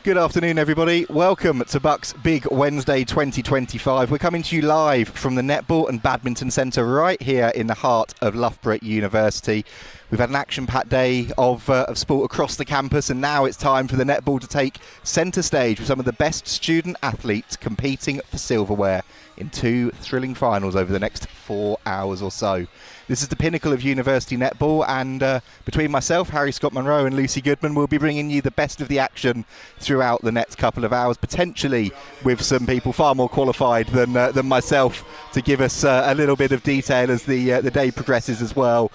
Good afternoon, everybody. Welcome to BUCS Big Wednesday 2025. We're coming to you live from the Netball and Badminton Centre right here in the heart of Loughborough University. We've had an action-packed day of sport across the campus, and now it's time for the netball to take centre stage with some of the best student athletes competing for silverware in two thrilling finals over the next 4 hours or so. This is the pinnacle of university netball, and between myself, Harry Scott Monroe and Lucy Goodman, we'll be bringing you the best of the action throughout the next couple of hours, potentially with some people far more qualified than myself to give us a little bit of detail as the day progresses as well.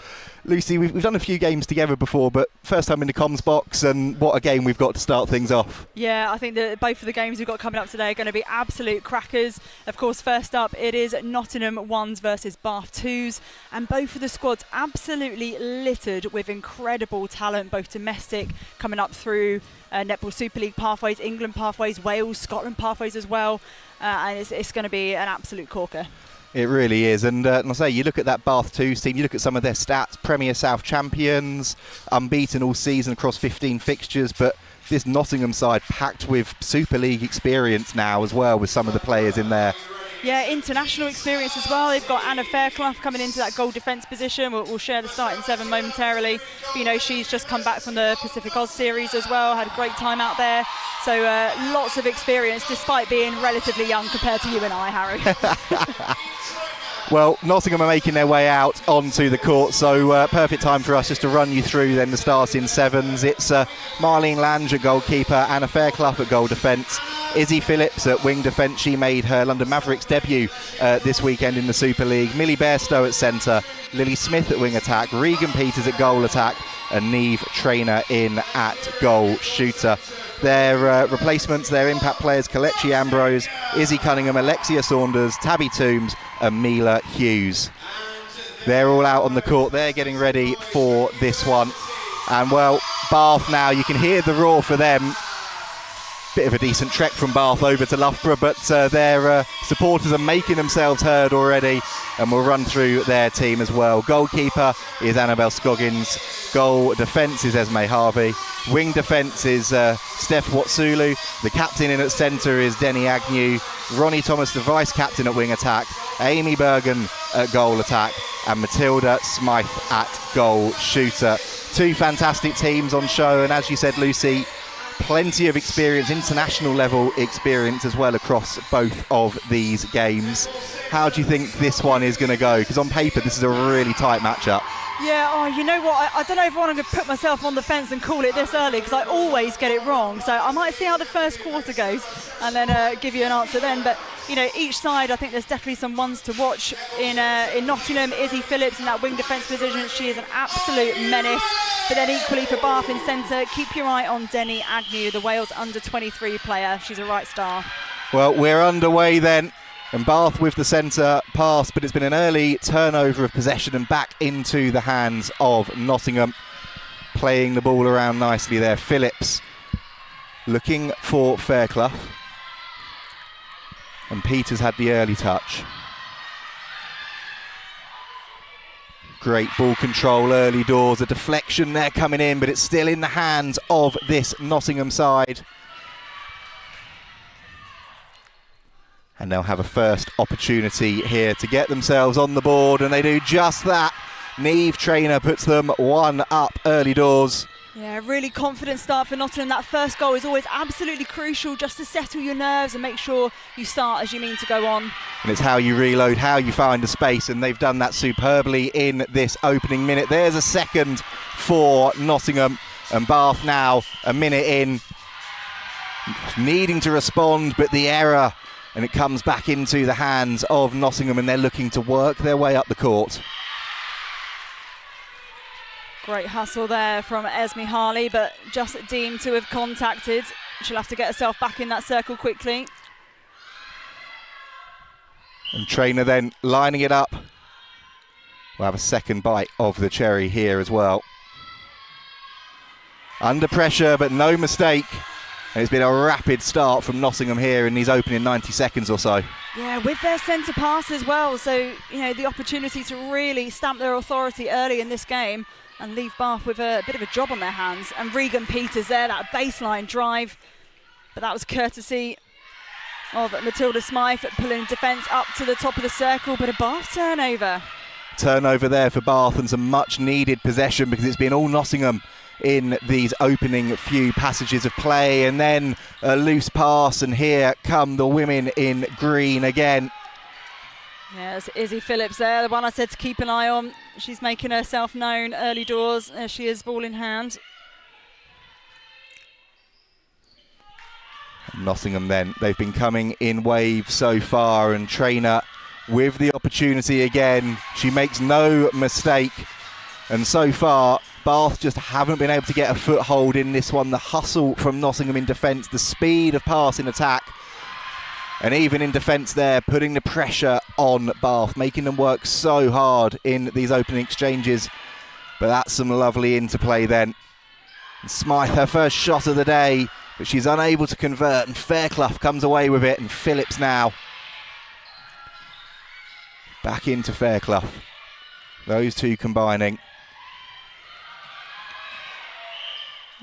Lucy, we've done a few games together before, but first time in the comms box, and what a game we've got to start things off. Yeah, I think that both of the games we've got coming up today are going to be absolute crackers. Of course, first up, it is Nottingham 1's versus Bath 2's, and both of the squads absolutely littered with incredible talent, both domestic, coming up through Netball Super League pathways, England pathways, Wales, Scotland pathways as well, and it's going to be an absolute corker. It really is, and I'll say, you look at that Bath 2's team, you look at some of their stats, Premier South champions, unbeaten all season across 15 fixtures, but this Nottingham side packed with Super League experience now as well, with some of the players in there. Yeah, international experience as well. They've got Anna Fairclough coming into that goal defence position. We'll share the starting seven momentarily. But, you know, she's just come back from the Pacific Oz series as well, had a great time out there. So lots of experience, despite being relatively young compared to you and I, Harry. Well, Nottingham are making their way out onto the court, so perfect time for us just to run you through then the starting sevens. It's Marlene Lange at goalkeeper, Anna Fairclough at goal defence, Izzy Phillips at wing defence. She made her London Mavericks debut this weekend in the Super League. Millie Bairstow at centre, Lily Smith at wing attack, Regan Peters at goal attack, and Neve Traynor in at goal shooter. Their replacements, their impact players, Kelechi Ambrose, Izzy Cunningham, Alexia Saunders, Tabby Toombs and Mila Hughes. They're all out on the court. They're getting ready for this one. And, well, Bath now, you can hear the roar for them. Bit of a decent trek from Bath over to Loughborough, but their supporters are making themselves heard already, and we'll run through their team as well. Goalkeeper is Annabelle Scoggins. Goal defence is Esme Harvey. Wing defence is Steph Watsulu. The captain in at centre is Denny Agnew. Ronnie Thomas, the vice-captain at wing attack. Amy Bergen at goal attack. And Matilda Smythe at goal shooter. Two fantastic teams on show, and as you said, Lucy, plenty of experience, international level experience as well across both of these games. How do you think this one is going to go? Because on paper, this is a really tight matchup. Yeah, you know what? I don't know if I want to put myself on the fence and call it this early, because I always get it wrong. So I might see how the first quarter goes and then give you an answer then. But, you know, each side, I think there's definitely some ones to watch. In Nottingham, Izzy Phillips in that wing defence position. She is an absolute menace. But then equally for Bath in centre, keep your eye on Denny Agnew, the Wales under-23 player. She's a right star. Well, we're underway then. And Bath with the centre pass, but it's been an early turnover of possession and back into the hands of Nottingham. Playing the ball around nicely there. Phillips looking for Fairclough. And Peters had the early touch. Great ball control early doors. A deflection there coming in, but it's still in the hands of this Nottingham side. And they'll have a first opportunity here to get themselves on the board, and they do just that. Neve Traynor puts them one up early doors. Yeah, really confident start for Nottingham. That first goal is always absolutely crucial, just to settle your nerves and make sure you start as you mean to go on. And it's how you reload, how you find the space, and they've done that superbly in this opening minute. There's a second for Nottingham, and Bath now a minute in, needing to respond, but the error, and it comes back into the hands of Nottingham, and they're looking to work their way up the court. Great hustle there from Esme Harley, but just deemed to have contacted. She'll have to get herself back in that circle quickly. And Traynor then lining it up. We'll have a second bite of the cherry here as well. Under pressure, but no mistake. And it's been a rapid start from Nottingham here in these opening 90 seconds or so. Yeah, with their centre pass as well. So, you know, the opportunity to really stamp their authority early in this game and leave Bath with a bit of a job on their hands. And Regan Peters there, that baseline drive. But that was courtesy of Matilda Smythe pulling defence up to the top of the circle, but a Bath turnover. Turnover there for Bath and some much needed possession because it's been all Nottingham in these opening few passages of play, and then a loose pass, and here come the women in green again. Yes, Izzy Phillips there, the one I said to keep an eye on. She's making herself known early doors. There she is, ball in hand. Nottingham then, they've been coming in waves so far, and Trainer with the opportunity again. She makes no mistake, and so far Bath just haven't been able to get a foothold in this one. The hustle from Nottingham in defence, the speed of pass in attack, and even in defence there, putting the pressure on Bath, making them work so hard in these opening exchanges. But that's some lovely interplay then. And Smythe, her first shot of the day, but she's unable to convert, and Fairclough comes away with it, and Phillips now back into Fairclough. Those two combining.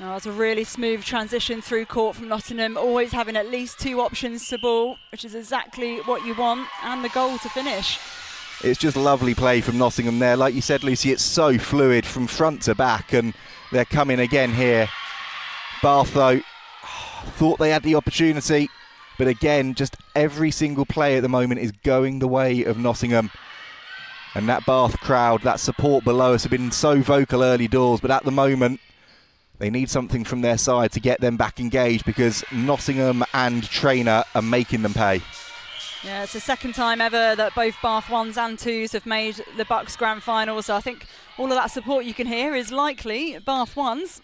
Oh, it's a really smooth transition through court from Nottingham, always having at least two options to ball, which is exactly what you want, and the goal to finish. It's just lovely play from Nottingham there. Like you said, Lucy, it's so fluid from front to back, and they're coming again here. Bath, though, thought they had the opportunity, but again, just every single play at the moment is going the way of Nottingham. And that Bath crowd, that support below us have been so vocal early doors, but at the moment, they need something from their side to get them back engaged, because Nottingham and Trainer are making them pay. Yeah, it's the second time ever that both Bath 1s and 2s have made the BUCS Grand Final, so I think all of that support you can hear is likely Bath 1s.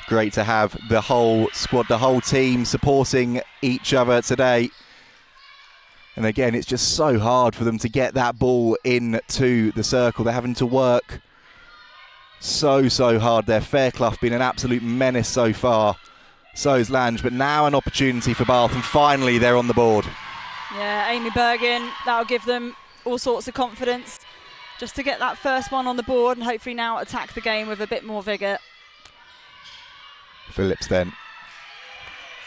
Great to have the whole squad, the whole team supporting each other today. And again, it's just so hard for them to get that ball into the circle. They're having to work so hard there. Fairclough been an absolute menace so far. So's Lange, but now an opportunity for Bath, and finally they're on the board. Yeah, Amy Bergen, that'll give them all sorts of confidence just to get that first one on the board, and hopefully now attack the game with a bit more vigour. Phillips then.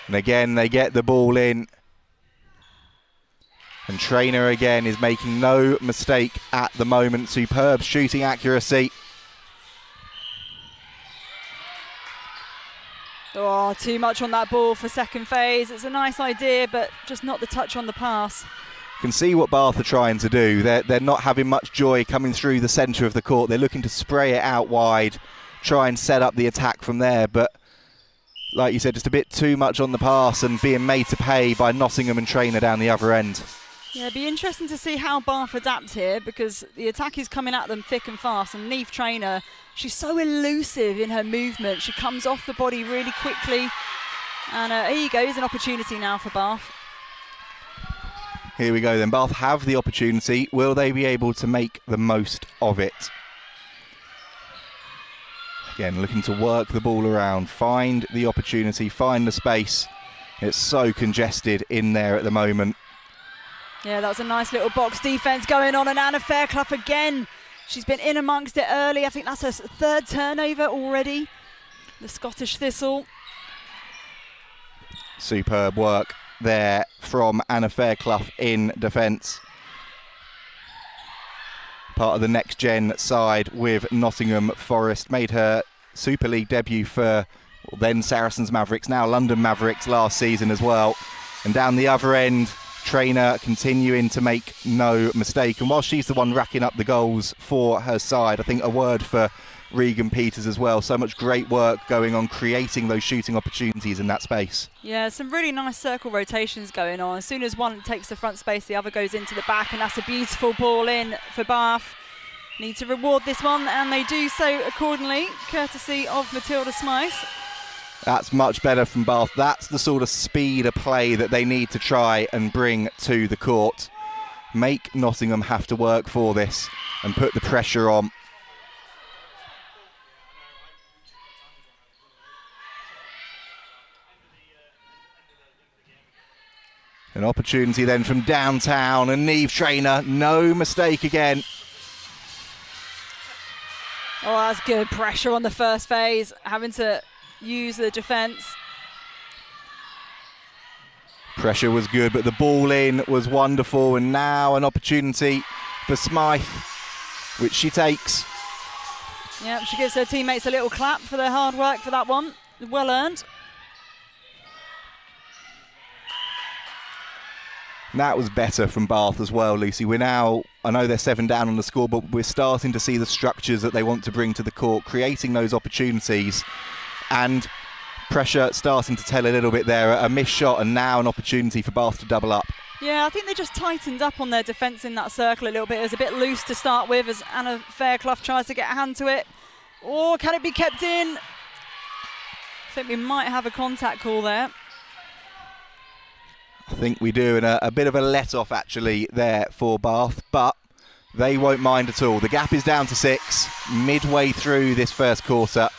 And again, they get the ball in. And Trainer again is making no mistake at the moment. Superb shooting accuracy. Oh, too much on that ball for second phase. It's a nice idea, but just not the touch on the pass. You can see what Bath are trying to do. They're not having much joy coming through the centre of the court. They're looking to spray it out wide, try and set up the attack from there. But like you said, just a bit too much on the pass and being made to pay by Nottingham and Trainer down the other end. Yeah, it'd be interesting to see how Bath adapt here, because the attack is coming at them thick and fast, and Neve Trainer, she's so elusive in her movement. She comes off the body really quickly, and here you go, here's an opportunity now for Bath. Here we go then, Bath have the opportunity. Will they be able to make the most of it? Again, looking to work the ball around, find the opportunity, find the space. It's so congested in there at the moment. Yeah, that was a nice little box defence going on, and Anna Fairclough again. She's been in amongst it early. I think that's her third turnover already. The Scottish Thistle. Superb work there from Anna Fairclough in defence. Part of the next gen side with Nottingham Forest. Made her Super League debut for then Saracens Mavericks, now London Mavericks last season as well. And down the other end, Trainer continuing to make no mistake. And while she's the one racking up the goals for her side, I think a word for Regan Peters as well. So much great work going on, creating those shooting opportunities in that space. Yeah, some really nice circle rotations going on. As soon as one takes the front space, the other goes into the back, and that's a beautiful ball in for Bath. Need to reward this one, and they do so accordingly, courtesy of Matilda Smythe. That's much better from Bath. That's the sort of speed of play that they need to try and bring to the court. Make Nottingham have to work for this and put the pressure on. An opportunity then from downtown, and Neve Trainer, no mistake again. Oh, that's good pressure on the first phase, having to use the defence. Pressure was good, but the ball in was wonderful, and now an opportunity for Smythe, which she takes. Yeah, she gives her teammates a little clap for their hard work for that one. Well earned. That was better from Bath as well, Lucy. We're now, I know they're 7 down on the score, but we're starting to see the structures that they want to bring to the court, creating those opportunities, and pressure starting to tell a little bit there. A missed shot and now an opportunity for Bath to double up. Yeah, I think they just tightened up on their defence in that circle a little bit. It was a bit loose to start with as Anna Fairclough tries to get a hand to it. Or can it be kept in? I think we might have a contact call there. I think we do, and a bit of a let-off actually there for Bath, but they won't mind at all. The gap is down to 6 midway through this first quarter.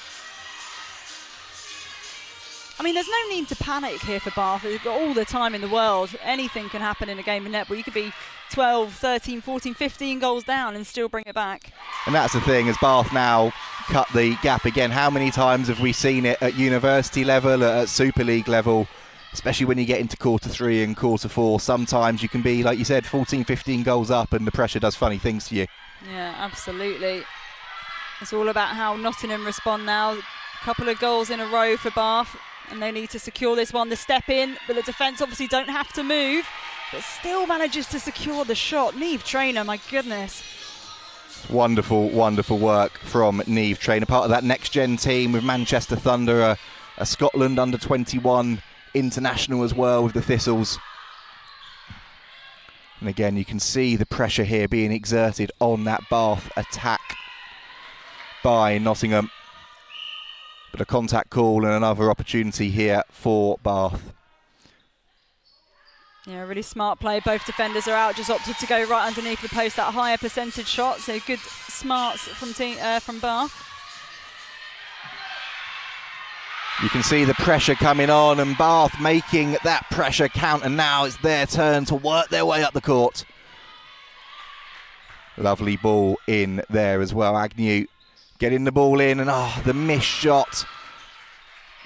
I mean, there's no need to panic here for Bath. They've got all the time in the world. Anything can happen in a game of netball. You could be 12, 13, 14, 15 goals down and still bring it back. And that's the thing, as Bath now cut the gap again. How many times have we seen it at university level, at Super League level, especially when you get into quarter 3 and quarter 4? Sometimes you can be, like you said, 14, 15 goals up and the pressure does funny things to you. Yeah, absolutely. It's all about how Nottingham respond now. A couple of goals in a row for Bath, and they need to secure this one. The step in, but the defence obviously don't have to move, but still manages to secure the shot. Neve Trainer, my goodness. Wonderful, wonderful work from Neve Trainer, part of that next-gen team with Manchester Thunder, a Scotland under-21 international as well with the Thistles. And again, you can see the pressure here being exerted on that Bath attack by Nottingham. But a contact call and another opportunity here for Bath. Yeah, really smart play. Both defenders are out, just opted to go right underneath the post, that higher percentage shot. So good smarts from Bath. You can see the pressure coming on and Bath making that pressure count, and now it's their turn to work their way up the court. Lovely ball in there as well. Agnew getting the ball in, and the missed shot.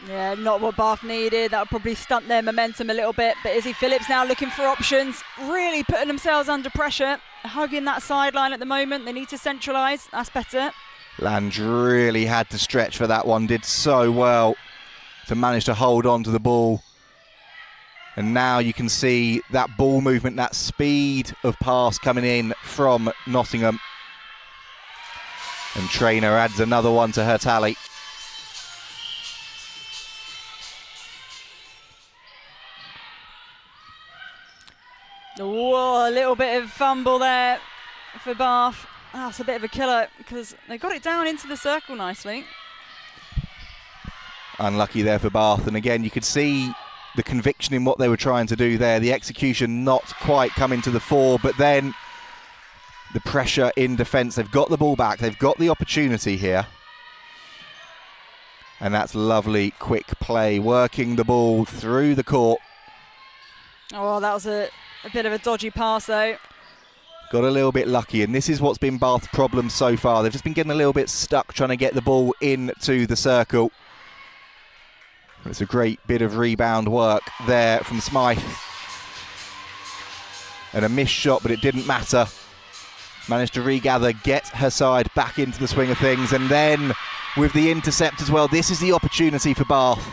Yeah, not what Bath needed. That would probably stunt their momentum a little bit. But Izzy Phillips now looking for options, really putting themselves under pressure, hugging that sideline at the moment. They need to centralise. That's better. Lange really had to stretch for that one, did so well to manage to hold on to the ball. And now you can see that ball movement, that speed of pass coming in from Nottingham. And Trainer adds another one to her tally. Whoa, a little bit of fumble there for Bath. That's a bit of a killer because they got it down into the circle nicely. Unlucky there for Bath, and again you could see the conviction in what they were trying to do there. The execution not quite coming to the fore, but then the pressure in defence. They've got the ball back, they've got the opportunity here. And that's lovely quick play, working the ball through the court. Oh, that was a bit of a dodgy pass though. Got a little bit lucky, and this is what's been Bath's problem so far. They've just been getting a little bit stuck trying to get the ball into the circle. It's a great bit of rebound work there from Smythe. And a missed shot, but it didn't matter. Managed to regather, get her side back into the swing of things, and then with the intercept as well, this is the opportunity for Bath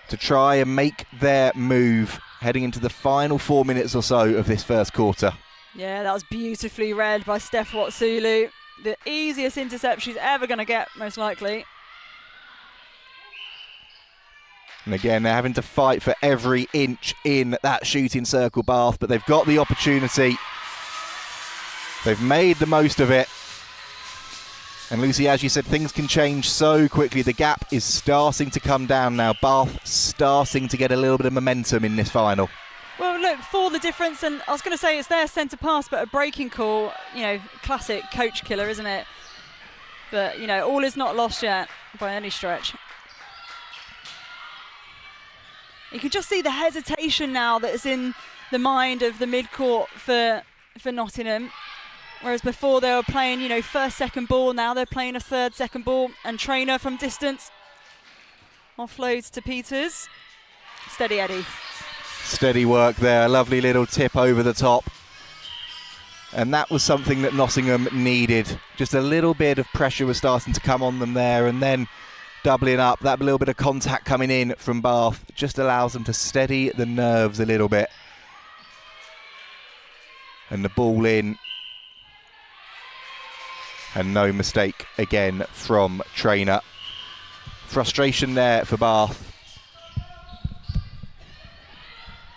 to try and make their move heading into the final 4 minutes or so of this first quarter. Yeah, that was beautifully read by Steph Watsulu. The easiest intercept she's ever going to get, most likely. And again, they're having to fight for every inch in that shooting circle, Bath, but they've got the opportunity. They've made the most of it. And Lucy, as you said, things can change so quickly. The gap is starting to come down now. Bath starting to get a little bit of momentum in this final. Well, look, for the difference, and I was going to say it's their centre pass, but a breaking call, classic coach killer, isn't it? But, all is not lost yet by any stretch. You can just see the hesitation now that is in the mind of the mid-court for Nottingham. Whereas before they were playing, first, second ball. Now they're playing a third, second ball. And Trainer from distance offloads to Peters. Steady Eddie. Steady work there, lovely little tip over the top. And that was something that Nottingham needed. Just a little bit of pressure was starting to come on them there, and then doubling up, that little bit of contact coming in from Bath just allows them to steady the nerves a little bit. And the ball in. And no mistake again from Traynor. Frustration there for Bath.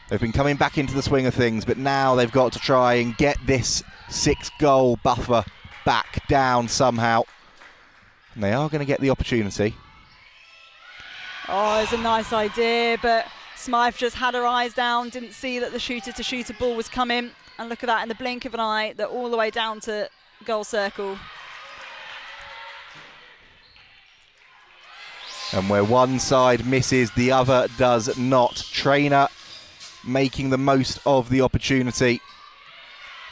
They've been coming back into the swing of things, but now they've got to try and get this 6-goal buffer back down somehow. And they are going to get the opportunity. Oh, it's a nice idea, but Smythe just had her eyes down, didn't see that the shooter-to-shooter ball was coming. And look at that, in the blink of an eye, they're all the way down to goal circle. And where one side misses, the other does not. Traynor making the most of the opportunity.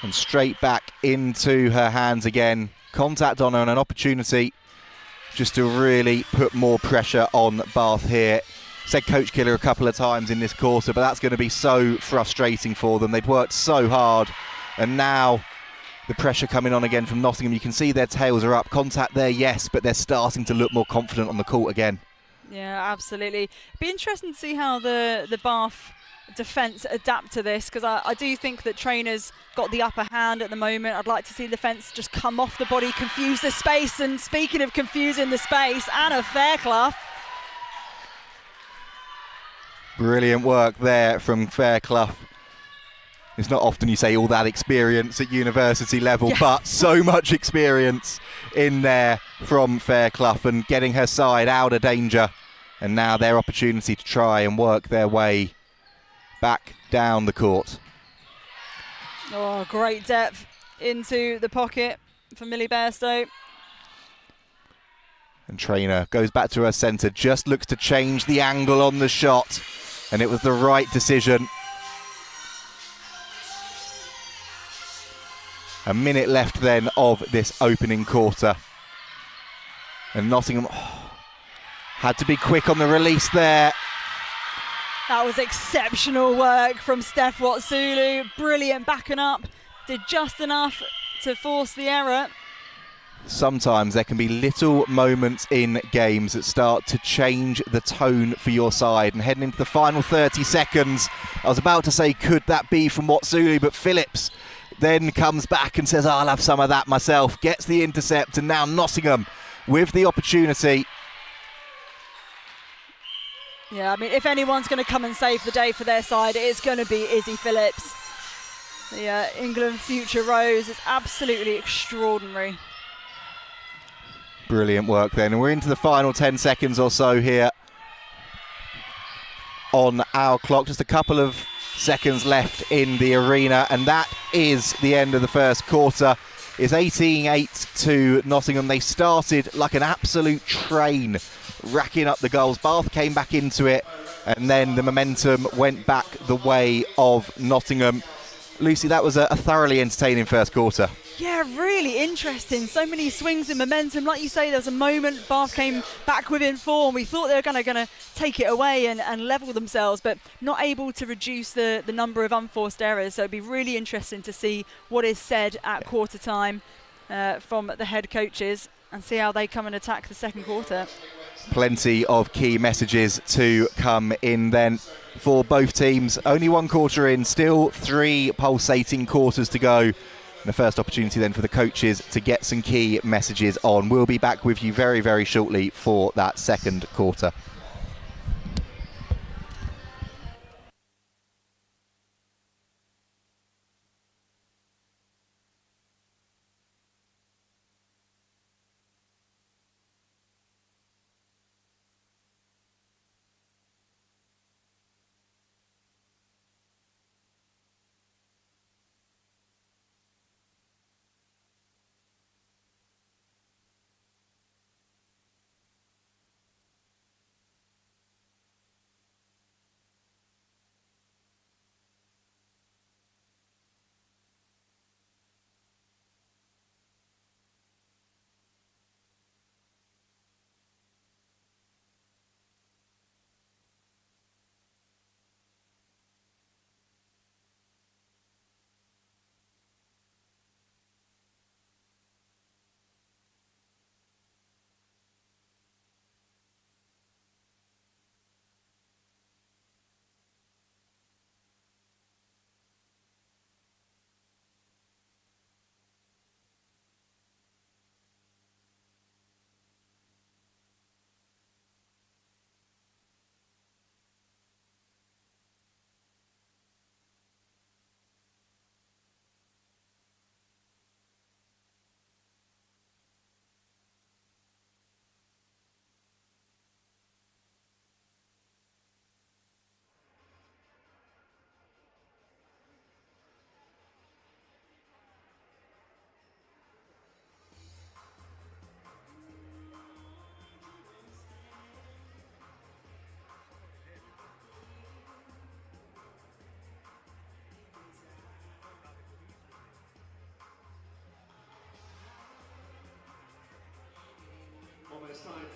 And straight back into her hands again. Contact on her and an opportunity just to really put more pressure on Bath here. Said coach killer a couple of times in this quarter, but that's going to be so frustrating for them. They'd worked so hard, and now the pressure coming on again from Nottingham. You can see their tails are up. Contact there, yes, but they're starting to look more confident on the court again. Yeah, absolutely. It'd be interesting to see how the Bath defence adapt to this, because I do think that Trainor's got the upper hand at the moment. I'd like to see the defence just come off the body, confuse the space, and speaking of confusing the space, Anna Fairclough. Brilliant work there from Fairclough. It's not often you say all that experience at university level, but so much experience in there from Fairclough, and getting her side out of danger. And now their opportunity to try and work their way back down the court. Oh, great depth into the pocket for Millie Bairstow. And Traynor goes back to her centre, just looks to change the angle on the shot. And it was the right decision. A minute left then of this opening quarter. And Nottingham had to be quick on the release there. That was exceptional work from Steph Watsulu. Brilliant backing up. Did just enough to force the error. Sometimes there can be little moments in games that start to change the tone for your side. And heading into the final 30 seconds, I was about to say, could that be from Watsulu? But Phillips then comes back and says, I'll have some of that myself. Gets the intercept, and now Nottingham with the opportunity. Yeah, I mean, if anyone's going to come and save the day for their side, it is going to be Izzy Phillips. The England future Rose is absolutely extraordinary. Brilliant work then. And we're into the final 10 seconds or so here on our clock. Just a couple of seconds left in the arena, and that is the end of the first quarter. It's 18-8 to Nottingham. They started like an absolute train, racking up the goals. Bath came back into it, and then the momentum went back the way of Nottingham. Lucy, that was a thoroughly entertaining first quarter. Yeah, really interesting. So many swings in momentum. Like you say, there was a moment Bath came back within four, and we thought they were going to take it away and level themselves, but not able to reduce the number of unforced errors. So it'd be really interesting to see what is said at quarter time from the head coaches, and see how they come and attack the second quarter. Plenty of key messages to come in then for both teams. Only one quarter in, still 3 pulsating quarters to go. The first opportunity then for the coaches to get some key messages on. We'll be back with you very, very shortly for that second quarter.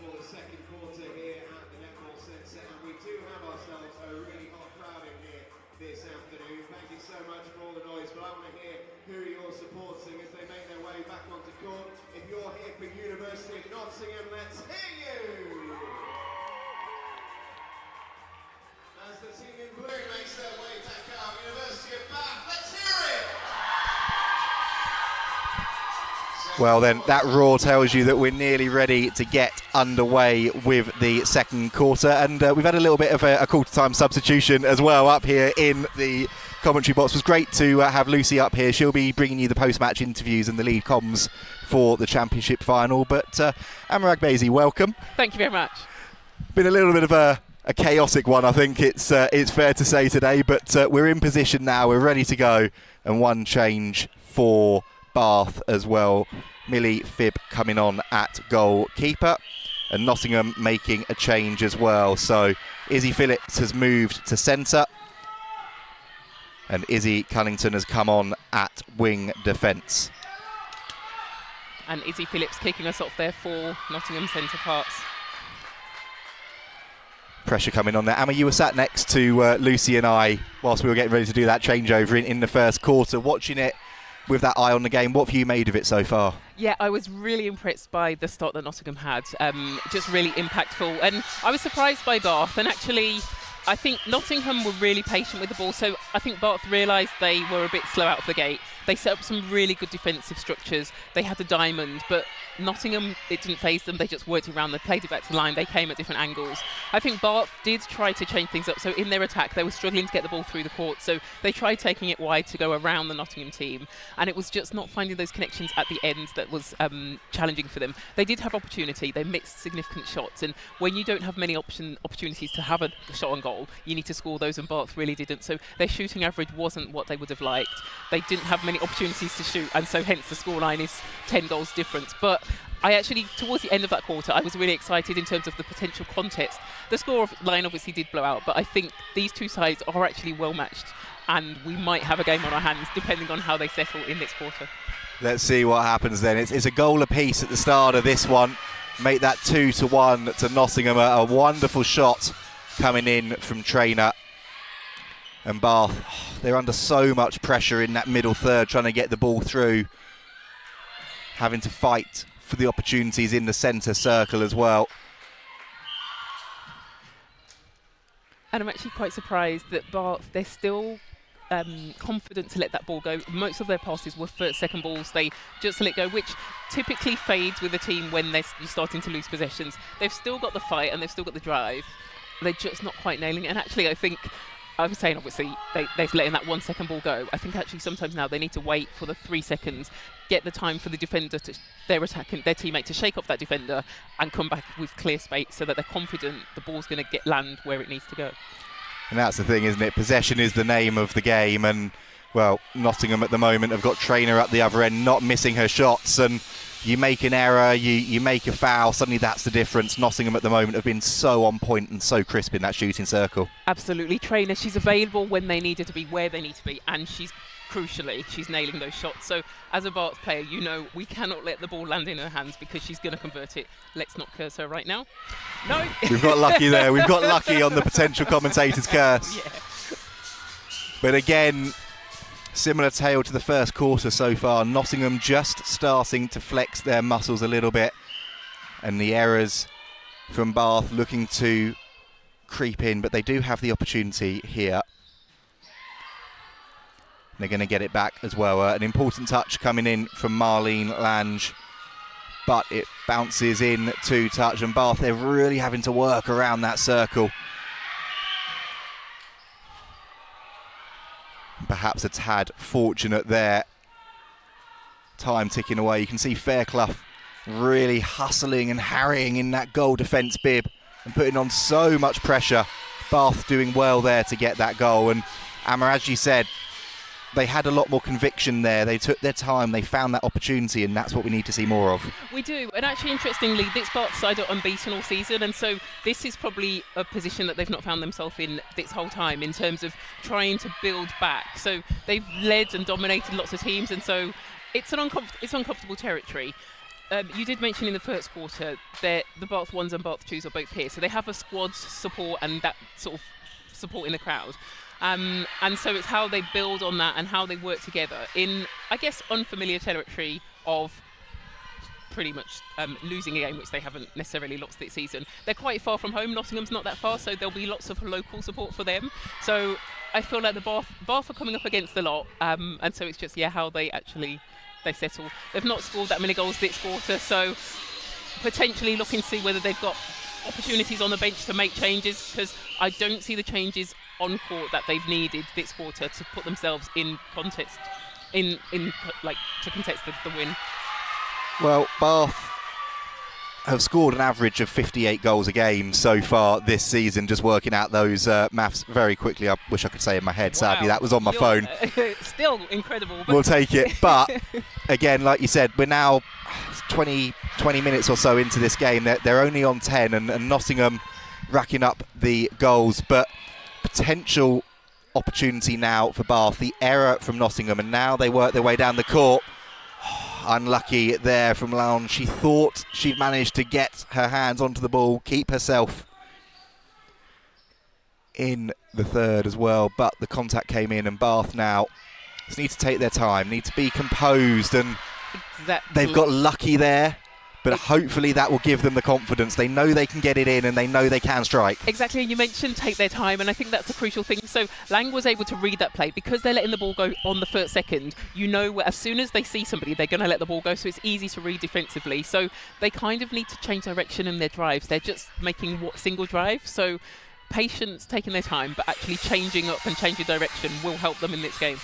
for the second quarter here at the Netball Centre, and we do have ourselves a really hot crowd in here this afternoon. Thank you so much for all the noise, but I want to hear who you're supporting as they make their way back onto court. If you're here for University of Nottingham, let's hear you! As the team in blue makes their way back out, University of Bath, let's hear it! Well then, that roar tells you that we're nearly ready to get underway with the second quarter, and we've had a little bit of a quarter time substitution as well up here in the commentary box. It was great to have Lucy up here. She'll be bringing you the post-match interviews and the lead comms for the championship final. But Amarag Basie, welcome. Thank you very much. Been a little bit of a chaotic one, I think it's fair to say today, but we're in position now, we're ready to go, and one change for Bath as well. Millie Phibb coming on at goalkeeper, and Nottingham making a change as well. So Izzy Phillips has moved to centre, and Izzy Cunnington has come on at wing defence. And Izzy Phillips kicking us off there for Nottingham centre parts. Pressure coming on there. Emma, you were sat next to Lucy and I whilst we were getting ready to do that changeover in the first quarter, watching it with that eye on the game. What have you made of it so far? Yeah, I was really impressed by the start that Nottingham had. Just really impactful. And I was surprised by Bath. And actually, I think Nottingham were really patient with the ball. So I think Bath realised they were a bit slow out of the gate. They set up some really good defensive structures. They had a diamond, but Nottingham, it didn't faze them. They just worked it around. They played it back to the line. They came at different angles. I think Bath did try to change things up. So in their attack, they were struggling to get the ball through the court. So they tried taking it wide to go around the Nottingham team. And it was just not finding those connections at the end that was challenging for them. They did have opportunity. They mixed significant shots. And when you don't have many opportunities to have a shot on goal, you need to score those, and Bath really didn't. So their shooting average wasn't what they would have liked. They didn't have many opportunities to shoot, and so hence the scoreline is 10 goals difference. But I actually, towards the end of that quarter, I was really excited in terms of the potential contest. The score line obviously did blow out, but I think these two sides are actually well matched, and we might have a game on our hands depending on how they settle in this quarter. Let's see what happens then. It's a goal apiece at the start of this one. Make that 2-1 to Nottingham. A wonderful shot coming in from Traynor. And Bath, they're under so much pressure in that middle third, trying to get the ball through, having to fight for the opportunities in the centre circle as well. And I'm actually quite surprised that Bath, they're still confident to let that ball go. Most of their passes were first, second balls. They just let go, which typically fades with a team when you're starting to lose possessions. They've still got the fight and they've still got the drive. They're just not quite nailing it. And actually, I think, I was saying obviously they're letting that 1 second ball go. I think actually sometimes now they need to wait for the 3 seconds, get the time for the defender to their teammate to shake off that defender and come back with clear space so that they're confident the ball's going to land where it needs to go. And that's the thing, isn't it? Possession is the name of the game, and well, Nottingham at the moment have got Traynor at the other end, not missing her shots, and you make an error, you make a foul, suddenly that's the difference. Nottingham at the moment have been so on point and so crisp in that shooting circle. Absolutely. Traynor, she's available when they need her to be, where they need to be, and she's nailing those shots. So as a Bath player, you know we cannot let the ball land in her hands because she's going to convert it. Let's not curse her right now. No. We've got lucky there. We've got lucky on the potential commentator's curse. Yeah. But again, similar tale to the first quarter so far. Nottingham just starting to flex their muscles a little bit, and the errors from Bath looking to creep in, but they do have the opportunity here. They're going to get it back as well. An important touch coming in from Marlene Lange, but it bounces in to touch, and Bath, they're really having to work around that circle. Perhaps a tad fortunate there. Time ticking away. You can see Fairclough really hustling and harrying in that goal defence bib and putting on so much pressure. Bath doing well there to get that goal. And Amar, as you said, they had a lot more conviction there. They took their time, they found that opportunity, and that's what we need to see more of. We do, and actually interestingly, this Bath side are unbeaten all season, and so this is probably a position that they've not found themselves in this whole time in terms of trying to build back. So they've led and dominated lots of teams, and so it's uncomfortable territory. you did mention in the first quarter that the Bath 1's and Bath 2's are both here, so they have a squad support and that sort of support in the crowd. And so it's how they build on that and how they work together in, I guess, unfamiliar territory of pretty much losing a game which they haven't necessarily lost this season. They're quite far from home. Nottingham's not that far, so there'll be lots of local support for them. So I feel like the Bath are coming up against a lot, and so it's just how they settle. They've not scored that many goals this quarter, so potentially looking to see whether they've got opportunities on the bench to make changes, because I don't see the changes on court that they've needed this quarter to put themselves in contest, to contest the win. Well, Bath have scored an average of 58 goals a game so far this season, just working out those maths very quickly. I wish I could say in my head. Sadly, that was on my phone. Still incredible. But we'll take it. But, again, like you said, we're now 20 minutes or so into this game. They're only on 10, and Nottingham racking up the goals. But potential opportunity now for Bath. The error from Nottingham, and now they work their way down the court. Unlucky there from Lounge. She thought she'd managed to get her hands onto the ball, keep herself in the third as well, but the contact came in, and Bath now just need to take their time, need to be composed, and they've got lucky there, but hopefully that will give them the confidence. They know they can get it in, and they know they can strike. Exactly, and you mentioned take their time, and I think that's the crucial thing. So Lang was able to read that play because they're letting the ball go on the first second. You know, as soon as they see somebody, they're going to let the ball go, so it's easy to read defensively. So they kind of need to change direction in their drives. They're just making single drives, so patience, taking their time, but actually changing up and changing direction will help them in this game.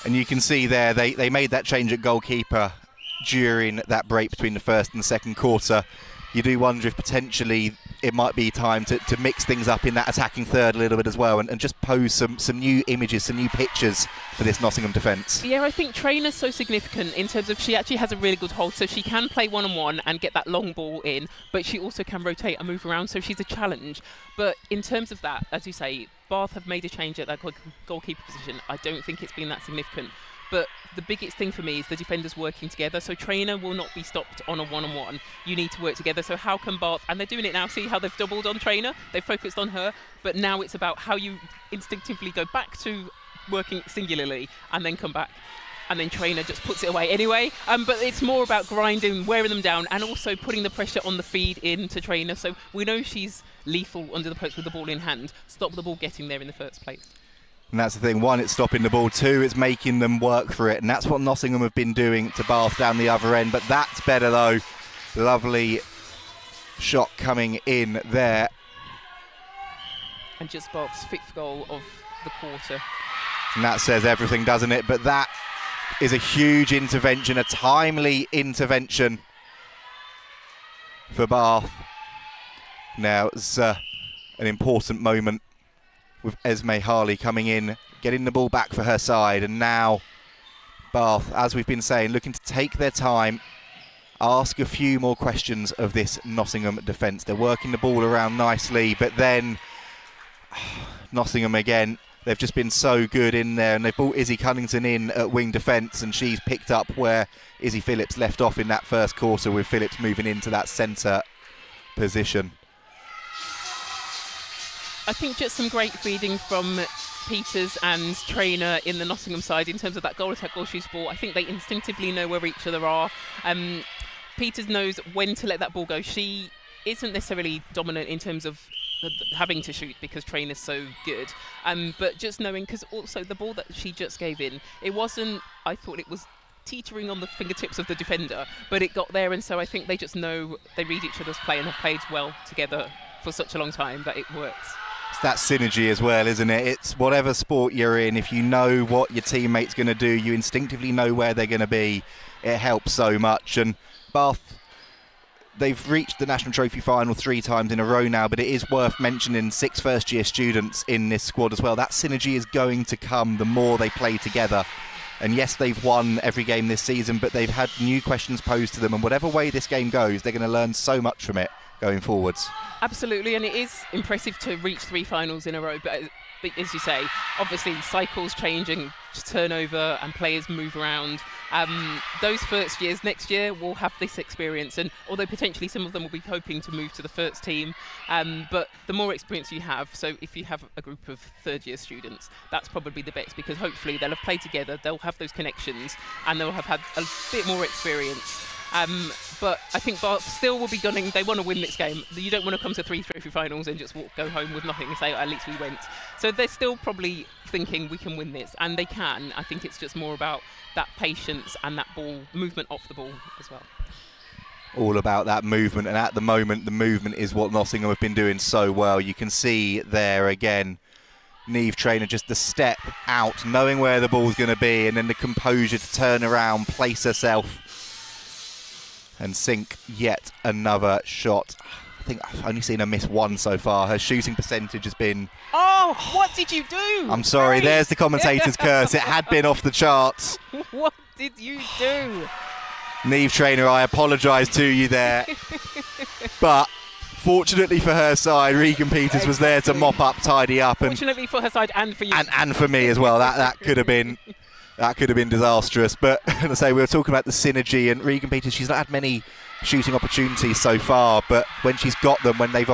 And you can see there, they made that change at goalkeeper during that break between the first and the second quarter. You do wonder if potentially it might be time to mix things up in that attacking third a little bit as well, and just pose some new images, some new pictures for this Nottingham defence. Yeah, I think Trainer's so significant in terms of she actually has a really good hold, so she can play one-on-one and get that long ball in, but she also can rotate and move around, so she's a challenge. But in terms of that, as you say, Bath have made a change at that goalkeeper position. I don't think it's been that significant. But the biggest thing for me is the defenders working together. So Trainer will not be stopped on a one-on-one. You need to work together. So how can Bath, and they're doing it now, see how they've doubled on Trainer, they've focused on her, but now it's about how you instinctively go back to working singularly and then come back. And then Trainer just puts it away anyway. But it's more about grinding, wearing them down, and also putting the pressure on the feed into Trainer. So we know she's lethal under the post with the ball in hand. Stop the ball getting there in the first place. And that's the thing. One, it's stopping the ball. Two, it's making them work for it. And that's what Nottingham have been doing to Bath down the other end. But that's better, though. Lovely shot coming in there. And just Bath's 5th goal of the quarter. And that says everything, doesn't it? But that is a huge intervention, a timely intervention for Bath. Now, it's an important moment with Esme Harley coming in, getting the ball back for her side, and now Bath, as we've been saying, looking to take their time, ask a few more questions of this Nottingham defence. They're working the ball around nicely, but then Nottingham again, they've just been so good in there, and they've brought Izzy Cunnington in at wing defence, and she's picked up where Izzy Phillips left off in that first quarter, with Phillips moving into that centre position. I think just some great feeding from Peters and Trainer in the Nottingham side in terms of that goal attack, goal shoot ball. I think they instinctively know where each other are. Peters knows when to let that ball go. She isn't necessarily dominant in terms of having to shoot because Trainer's so good. But just knowing, because also the ball that she just gave in, it wasn't, I thought it was teetering on the fingertips of the defender, but it got there, and so I think they just know, they read each other's play and have played well together for such a long time that it works. It's that synergy as well, isn't it? It's whatever sport you're in, if you know what your teammate's going to do, you instinctively know where they're going to be. It helps so much. And Bath, they've reached the National Trophy final 3 times in a row now, but it is worth mentioning 6 first-year students in this squad as well. That synergy is going to come the more they play together. And yes, they've won every game this season, but they've had new questions posed to them, and whatever way this game goes, they're going to learn so much from it going forwards. Absolutely, and it is impressive to reach 3 finals in a row, but as you say, obviously cycles changing, turnover and players move around, Those first years next year will have this experience, and although potentially some of them will be hoping to move to the first team, but the more experience you have, so if you have a group of third-year students, that's probably the best, because hopefully they'll have played together, they'll have those connections, and they'll have had a bit more experience. But I think Bath still will be gunning. They want to win this game. You don't want to come to 3 trophy finals and just go home with nothing and say, at least we went. So they're still probably thinking we can win this, and they can. I think it's just more about that patience and that ball movement off the ball as well. All about that movement, and at the moment the movement is what Nottingham have been doing so well. You can see there again, Neve Trainer just the step out, knowing where the ball's going to be, and then the composure to turn around, place herself and sink yet another shot. I think I've only seen her miss one so far. Her shooting percentage has been... Oh, what did you do? I'm sorry, there's the commentator's curse. It had been off the charts. What did you do? Neve Trainer, I apologise to you there. But fortunately for her side, Regan Peters was there to mop up, tidy up. And fortunately for her side and for you. And for me as well. That could have been... That could have been disastrous, but as I say, we were talking about the synergy, and Regan Peters, she's not had many shooting opportunities so far, but when she's got them, when they've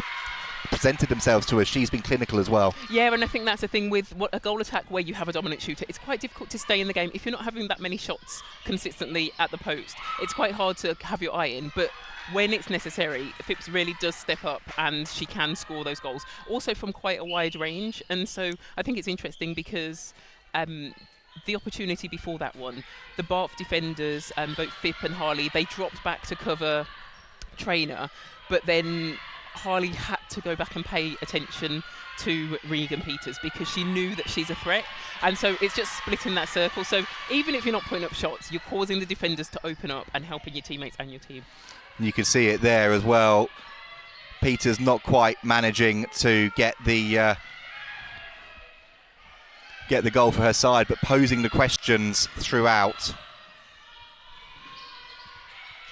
presented themselves to her, she's been clinical as well. Yeah, and I think that's the thing with a goal attack where you have a dominant shooter. It's quite difficult to stay in the game if you're not having that many shots consistently at the post. It's quite hard to have your eye in, but when it's necessary, Phipps really does step up and she can score those goals, also from quite a wide range. And so I think it's interesting because the opportunity before that one, the Bath defenders, both Phipp and Harley, they dropped back to cover Trainer, but then Harley had to go back and pay attention to Regan Peters because she knew that she's a threat, and so it's just splitting that circle. So even if you're not putting up shots, you're causing the defenders to open up and helping your teammates and your team. You can see it there as well. Peters not quite managing to get the goal for her side, but posing the questions throughout.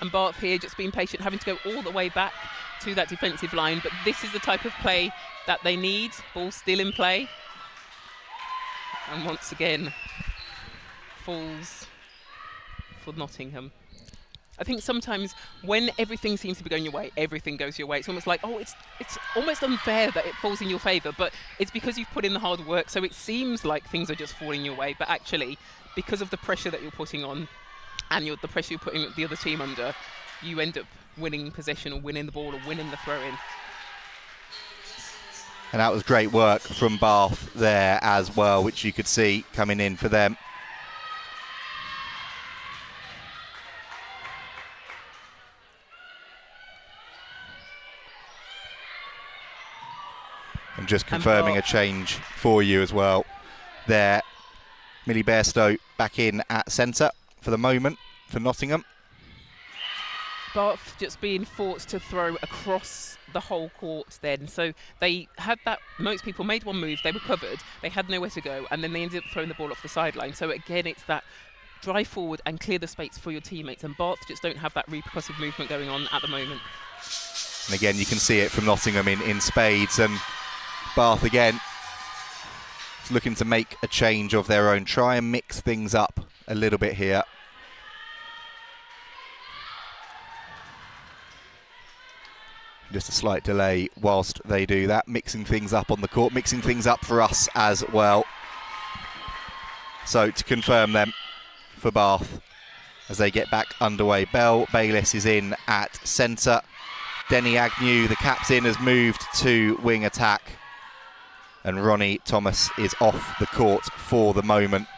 And Bath here just being patient, having to go all the way back to that defensive line, but this is the type of play that they need. Ball still in play, and once again falls for Nottingham. I think sometimes when everything seems to be going your way, everything goes your way. It's almost like, it's almost unfair that it falls in your favour, but it's because you've put in the hard work, so it seems like things are just falling your way, but actually, because of the pressure that you're putting on and the pressure you're putting the other team under, you end up winning possession or winning the ball or winning the throw-in. And that was great work from Bath there as well, which you could see coming in for them. And just confirming a change for you as well there. Millie Bairstow back in at centre for the moment for Nottingham. Bath just being forced to throw across the whole court then. So they had that, most people made one move, they were covered, they had nowhere to go, and then they ended up throwing the ball off the sideline. So again, it's that drive forward and clear the space for your teammates, and Bath just don't have that repercussive movement going on at the moment. And again, you can see it from Nottingham in spades, and Bath again looking to make a change of their own, try and mix things up a little bit here. Just a slight delay whilst they do that, mixing things up on the court, mixing things up for us as well. So to confirm them for Bath as they get back underway, Belle Bayliss is in at centre. Denny Agnew, the captain, has moved to wing attack. And Ronnie Thomas is off the court for the moment.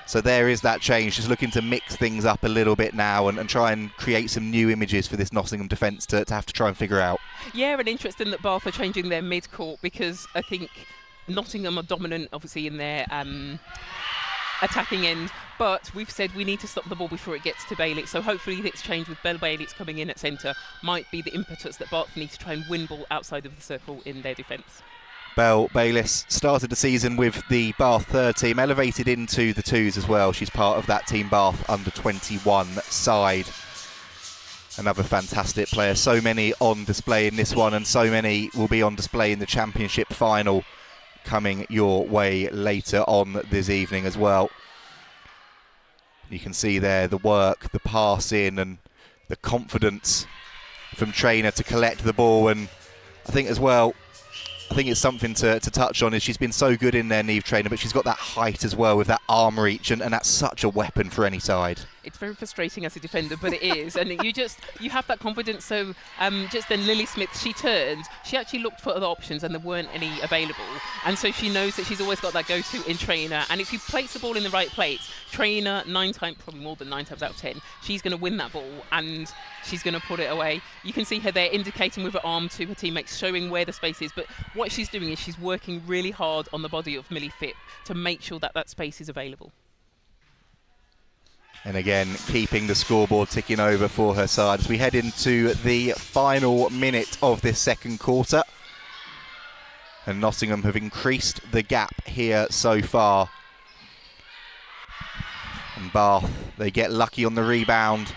So there is that change, just looking to mix things up a little bit now and try and create some new images for this Nottingham defence to have to try and figure out. Yeah, and interesting that Bath are changing their mid-court, because I think Nottingham are dominant, obviously, in their attacking end, but we've said we need to stop the ball before it gets to Bailey. So hopefully this change with Belle Bayliss coming in at centre might be the impetus that Bath need to try and win ball outside of the circle in their defence. Belle Bayliss started the season with the Bath third team, elevated into the 2's as well. She's part of that Team Bath under 21 side. Another fantastic player. So many on display in this one, and so many will be on display in the championship final coming your way later on this evening as well. You can see there the work, the passing and the confidence from Trainer to collect the ball. And I think as well, I think it's something to touch on is she's been so good in there, Niamh Trainer, but she's got that height as well with that arm reach, and that's such a weapon for any side. It's very frustrating as a defender, but it is, and you have that confidence. So just then Lily Smith, she turned, she actually looked for other options and there weren't any available, and so she knows that she's always got that go-to in Trainer, and if you place the ball in the right place, Trainer probably more than 9 times out of 10, she's going to win that ball and she's going to put it away. You can see her there indicating with her arm to her teammates, showing where the space is, but what she's doing is she's working really hard on the body of Millie Phipp to make sure that that space is available. And again, keeping the scoreboard ticking over for her side as we head into the final minute of this second quarter. And Nottingham have increased the gap here so far. And Bath, they get lucky on the rebound.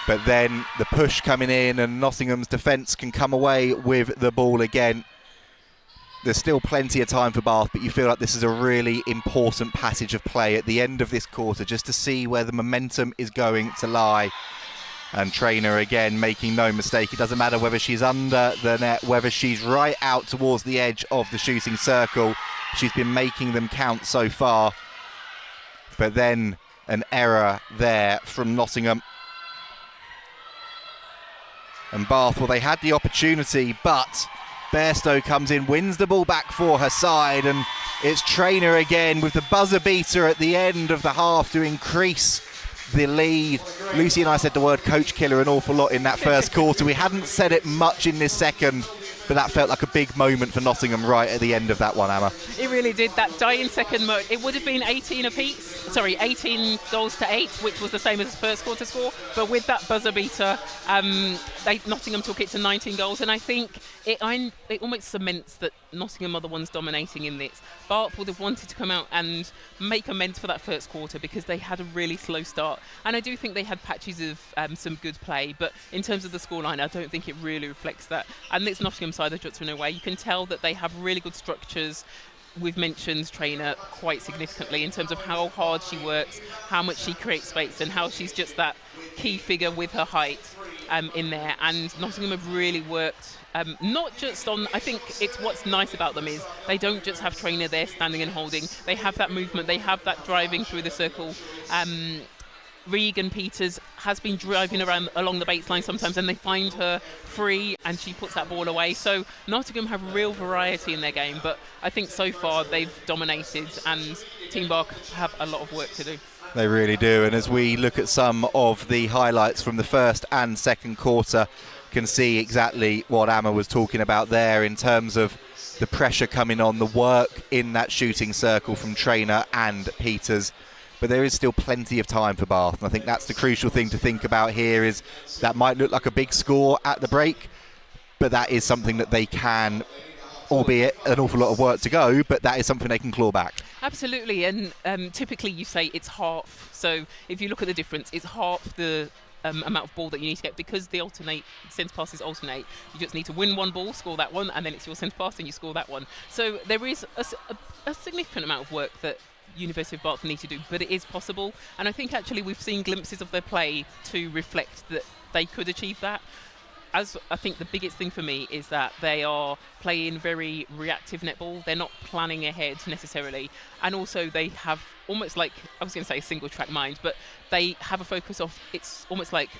But then the push coming in and Nottingham's defence can come away with the ball again. There's still plenty of time for Bath, but you feel like this is a really important passage of play at the end of this quarter just to see where the momentum is going to lie. And Trainer again making no mistake. It doesn't matter whether she's under the net, whether she's right out towards the edge of the shooting circle. She's been making them count so far. But then an error there from Nottingham. And Bath, well, they had the opportunity, but Bairstow comes in, wins the ball back for her side, and it's Trainer again with the buzzer beater at the end of the half to increase the lead. Lucy and I said the word coach killer an awful lot in that first quarter. We hadn't said it much in this second, but that felt like a big moment for Nottingham right at the end of that one, Emma. It really did, that dying second mode. It would have been 18 goals to 8, which was the same as the first quarter score, but with that buzzer beater, Nottingham took it to 19 goals, and I think it almost cements that Nottingham are the ones dominating in this. Bath would have wanted to come out and make amends for that first quarter because they had a really slow start, and I do think they had patches of some good play, but in terms of the scoreline, I don't think it really reflects that. And it's Nottingham side of Jutton away. You can tell that they have really good structures. We've mentioned Trainer quite significantly in terms of how hard she works, how much she creates space, and how she's just that key figure with her height in there. And Nottingham have really worked not just on, I think it's what's nice about them is they don't just have Trainer there standing and holding. They have that movement, they have that driving through the circle. Regan Peters has been driving around along the baseline sometimes, and they find her free and she puts that ball away. So Nottingham have real variety in their game, but I think so far they've dominated, and Team Bark have a lot of work to do. They really do, and as we look at some of the highlights from the first and second quarter, can see exactly what Amma was talking about there in terms of the pressure coming on, the work in that shooting circle from Trainer and Peters. But there is still plenty of time for Bath, and I think that's the crucial thing to think about here. Is that might look like a big score at the break, but that is something that they can, albeit an awful lot of work to go, but that is something they can claw back. Absolutely, and typically you say it's half. So if you look at the difference, it's half the amount of ball that you need to get, because the centre passes alternate. You just need to win one ball, score that one, and then it's your centre pass and you score that one. So there is a significant amount of work that University of Bath need to do, but it is possible, and I think actually we've seen glimpses of their play to reflect that they could achieve that. As I think the biggest thing for me is that they are playing very reactive netball. They're not planning ahead necessarily, and also they have almost like, I was going to say a single track mind, but they have a focus of, it's almost like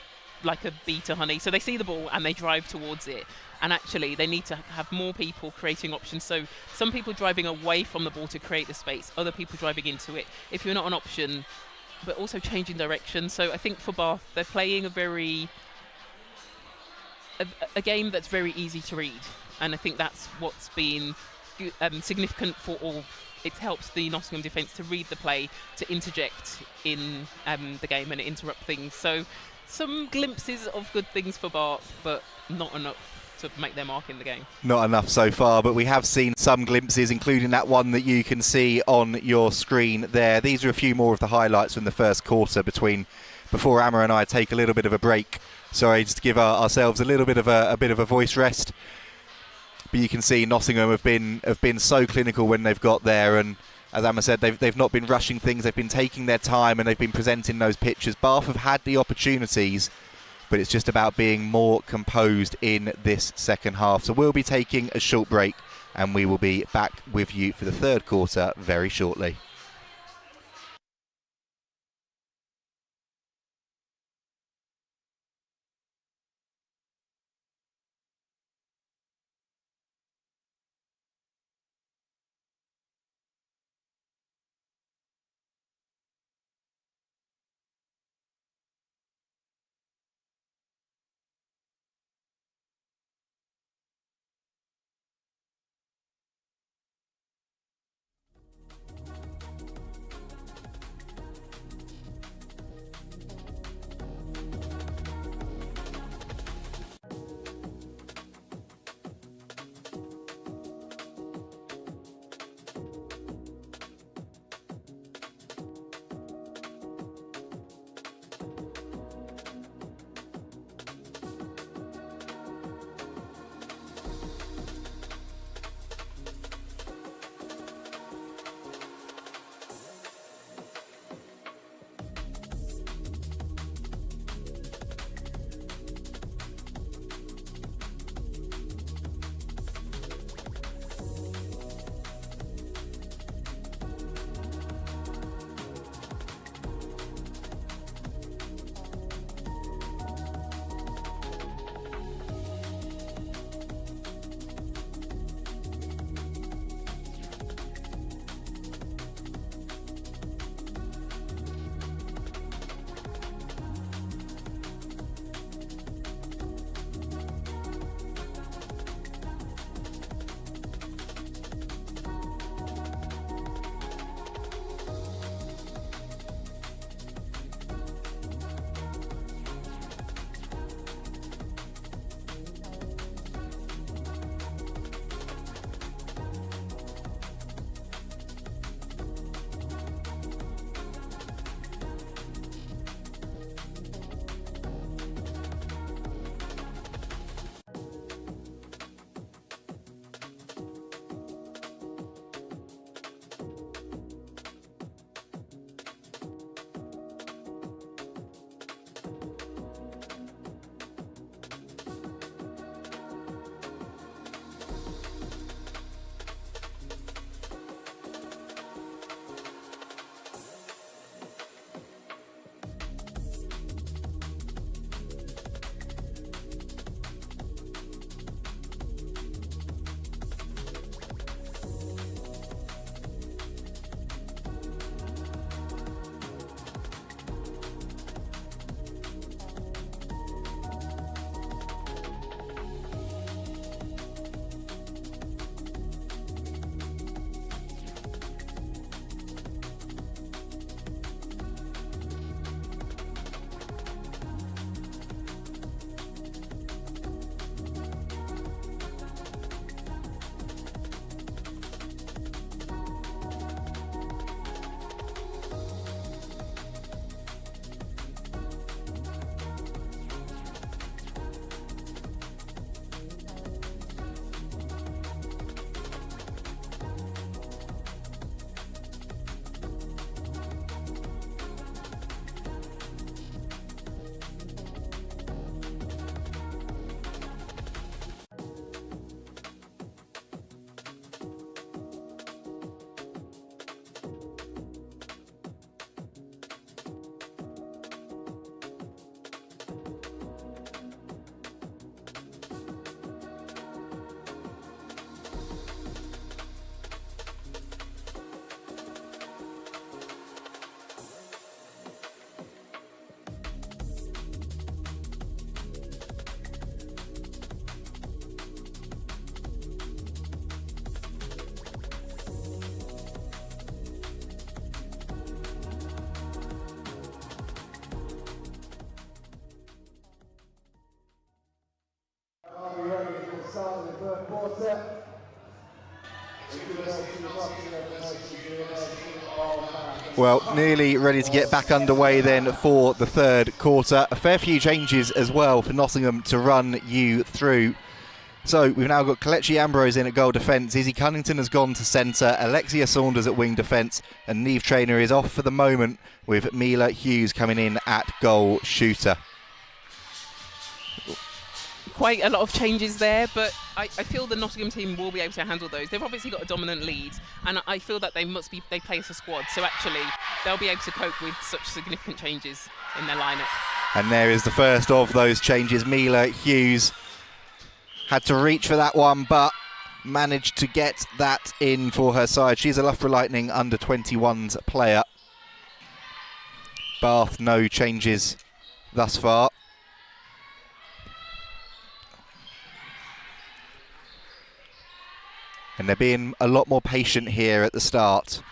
a bee to honey. So they see the ball and they drive towards it, and actually they need to have more people creating options. So some people driving away from the ball to create the space, other people driving into it if you're not an option, but also changing direction. So I think for Bath, they're playing a game that's very easy to read, and I think that's what's been significant for all. It helps the Nottingham defence to read the play, to interject in the game and interrupt things. So some glimpses of good things for Bath, but not enough to make their mark in the game. Not enough so far, but we have seen some glimpses, including that one that you can see on your screen there. These are a few more of the highlights from the first quarter before Amma and I take a little bit of a break. Sorry, just to give ourselves a little bit of a voice rest. But you can see Nottingham have been so clinical when they've got there, and as Emma said, they've not been rushing things. They've been taking their time and they've been presenting those pictures. Bath have had the opportunities, but it's just about being more composed in this second half. So we'll be taking a short break and we will be back with you for the third quarter very shortly. Well, nearly ready to get back underway then for the third quarter. A fair few changes as well for Nottingham to run you through. So we've now got Kelechi Ambrose in at goal defence. Izzy Cunnington has gone to centre. Alexia Saunders at wing defence. And Neve Traynor is off for the moment with Mila Hughes coming in at goal shooter. Quite a lot of changes there, but I feel the Nottingham team will be able to handle those. They've obviously got a dominant lead, and I feel that they play as a squad, so actually they'll be able to cope with such significant changes in their lineup. And there is the first of those changes. Mila Hughes had to reach for that one, but managed to get that in for her side. She's a Loughborough Lightning under 21s player. Bath, no changes thus far. And they're being a lot more patient here at the start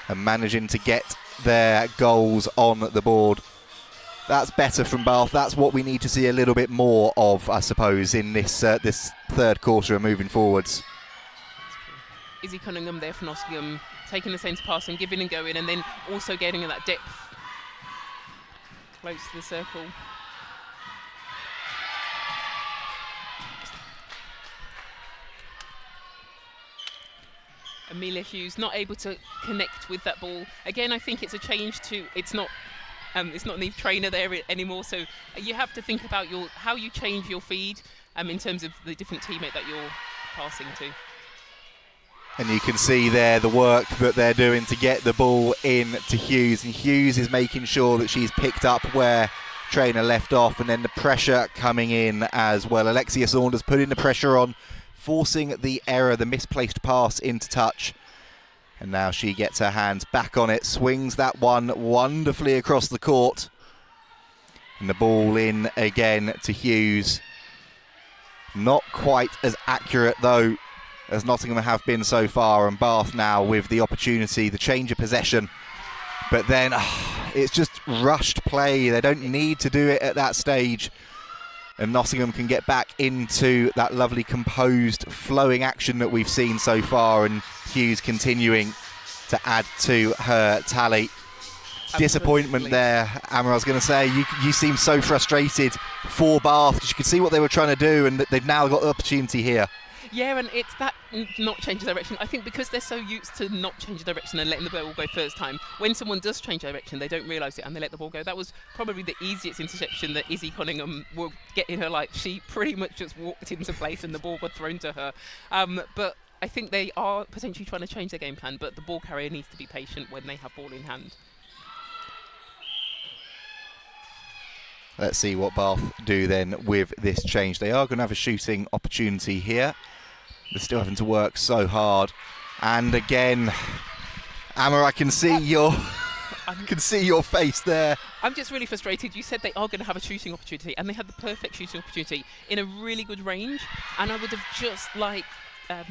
and managing to get their goals on the board. That's better from Bath. That's what we need to see a little bit more of, I suppose, in this this third quarter and moving forwards. Izzy Cunningham there for Nottingham, taking the centre pass and giving and going, and then also getting that depth close to the circle. Amelia Hughes not able to connect with that ball. Again, I think it's a change to, it's not Neve Traynor there anymore, so you have to think about how you change your feed in terms of the different teammate that you're passing to. And you can see there the work that they're doing to get the ball in to Hughes, and Hughes is making sure that she's picked up where Traynor left off, and then the pressure coming in as well. Alexia Saunders putting the pressure on, forcing the error, the misplaced pass into touch. And now she gets her hands back on it, swings that one wonderfully across the court. And the ball in again to Hughes. Not quite as accurate though as Nottingham have been so far, and Bath now with the opportunity, the change of possession. But then it's just rushed play. They don't need to do it at that stage. And Nottingham can get back into that lovely composed flowing action that we've seen so far, and Hughes continuing to add to her tally. Absolutely. Disappointment there, Amma. I was going to say, you seem so frustrated for Bath because you could see what they were trying to do, and they've now got the opportunity here. Yeah, and it's that not change direction. I think because they're so used to not change direction and letting the ball go first time, when someone does change direction, they don't realise it and they let the ball go. That was probably the easiest interception that Izzy Cunningham will get in her life. She pretty much just walked into place and the ball was thrown to her. But I think they are potentially trying to change their game plan, but the ball carrier needs to be patient when they have ball in hand. Let's see what Bath do then with this change. They are going to have a shooting opportunity here. They're still having to work so hard. And again, Amma, I can see your face there. I'm just really frustrated. You said they are going to have a shooting opportunity, and they had the perfect shooting opportunity in a really good range. And I would have just liked, I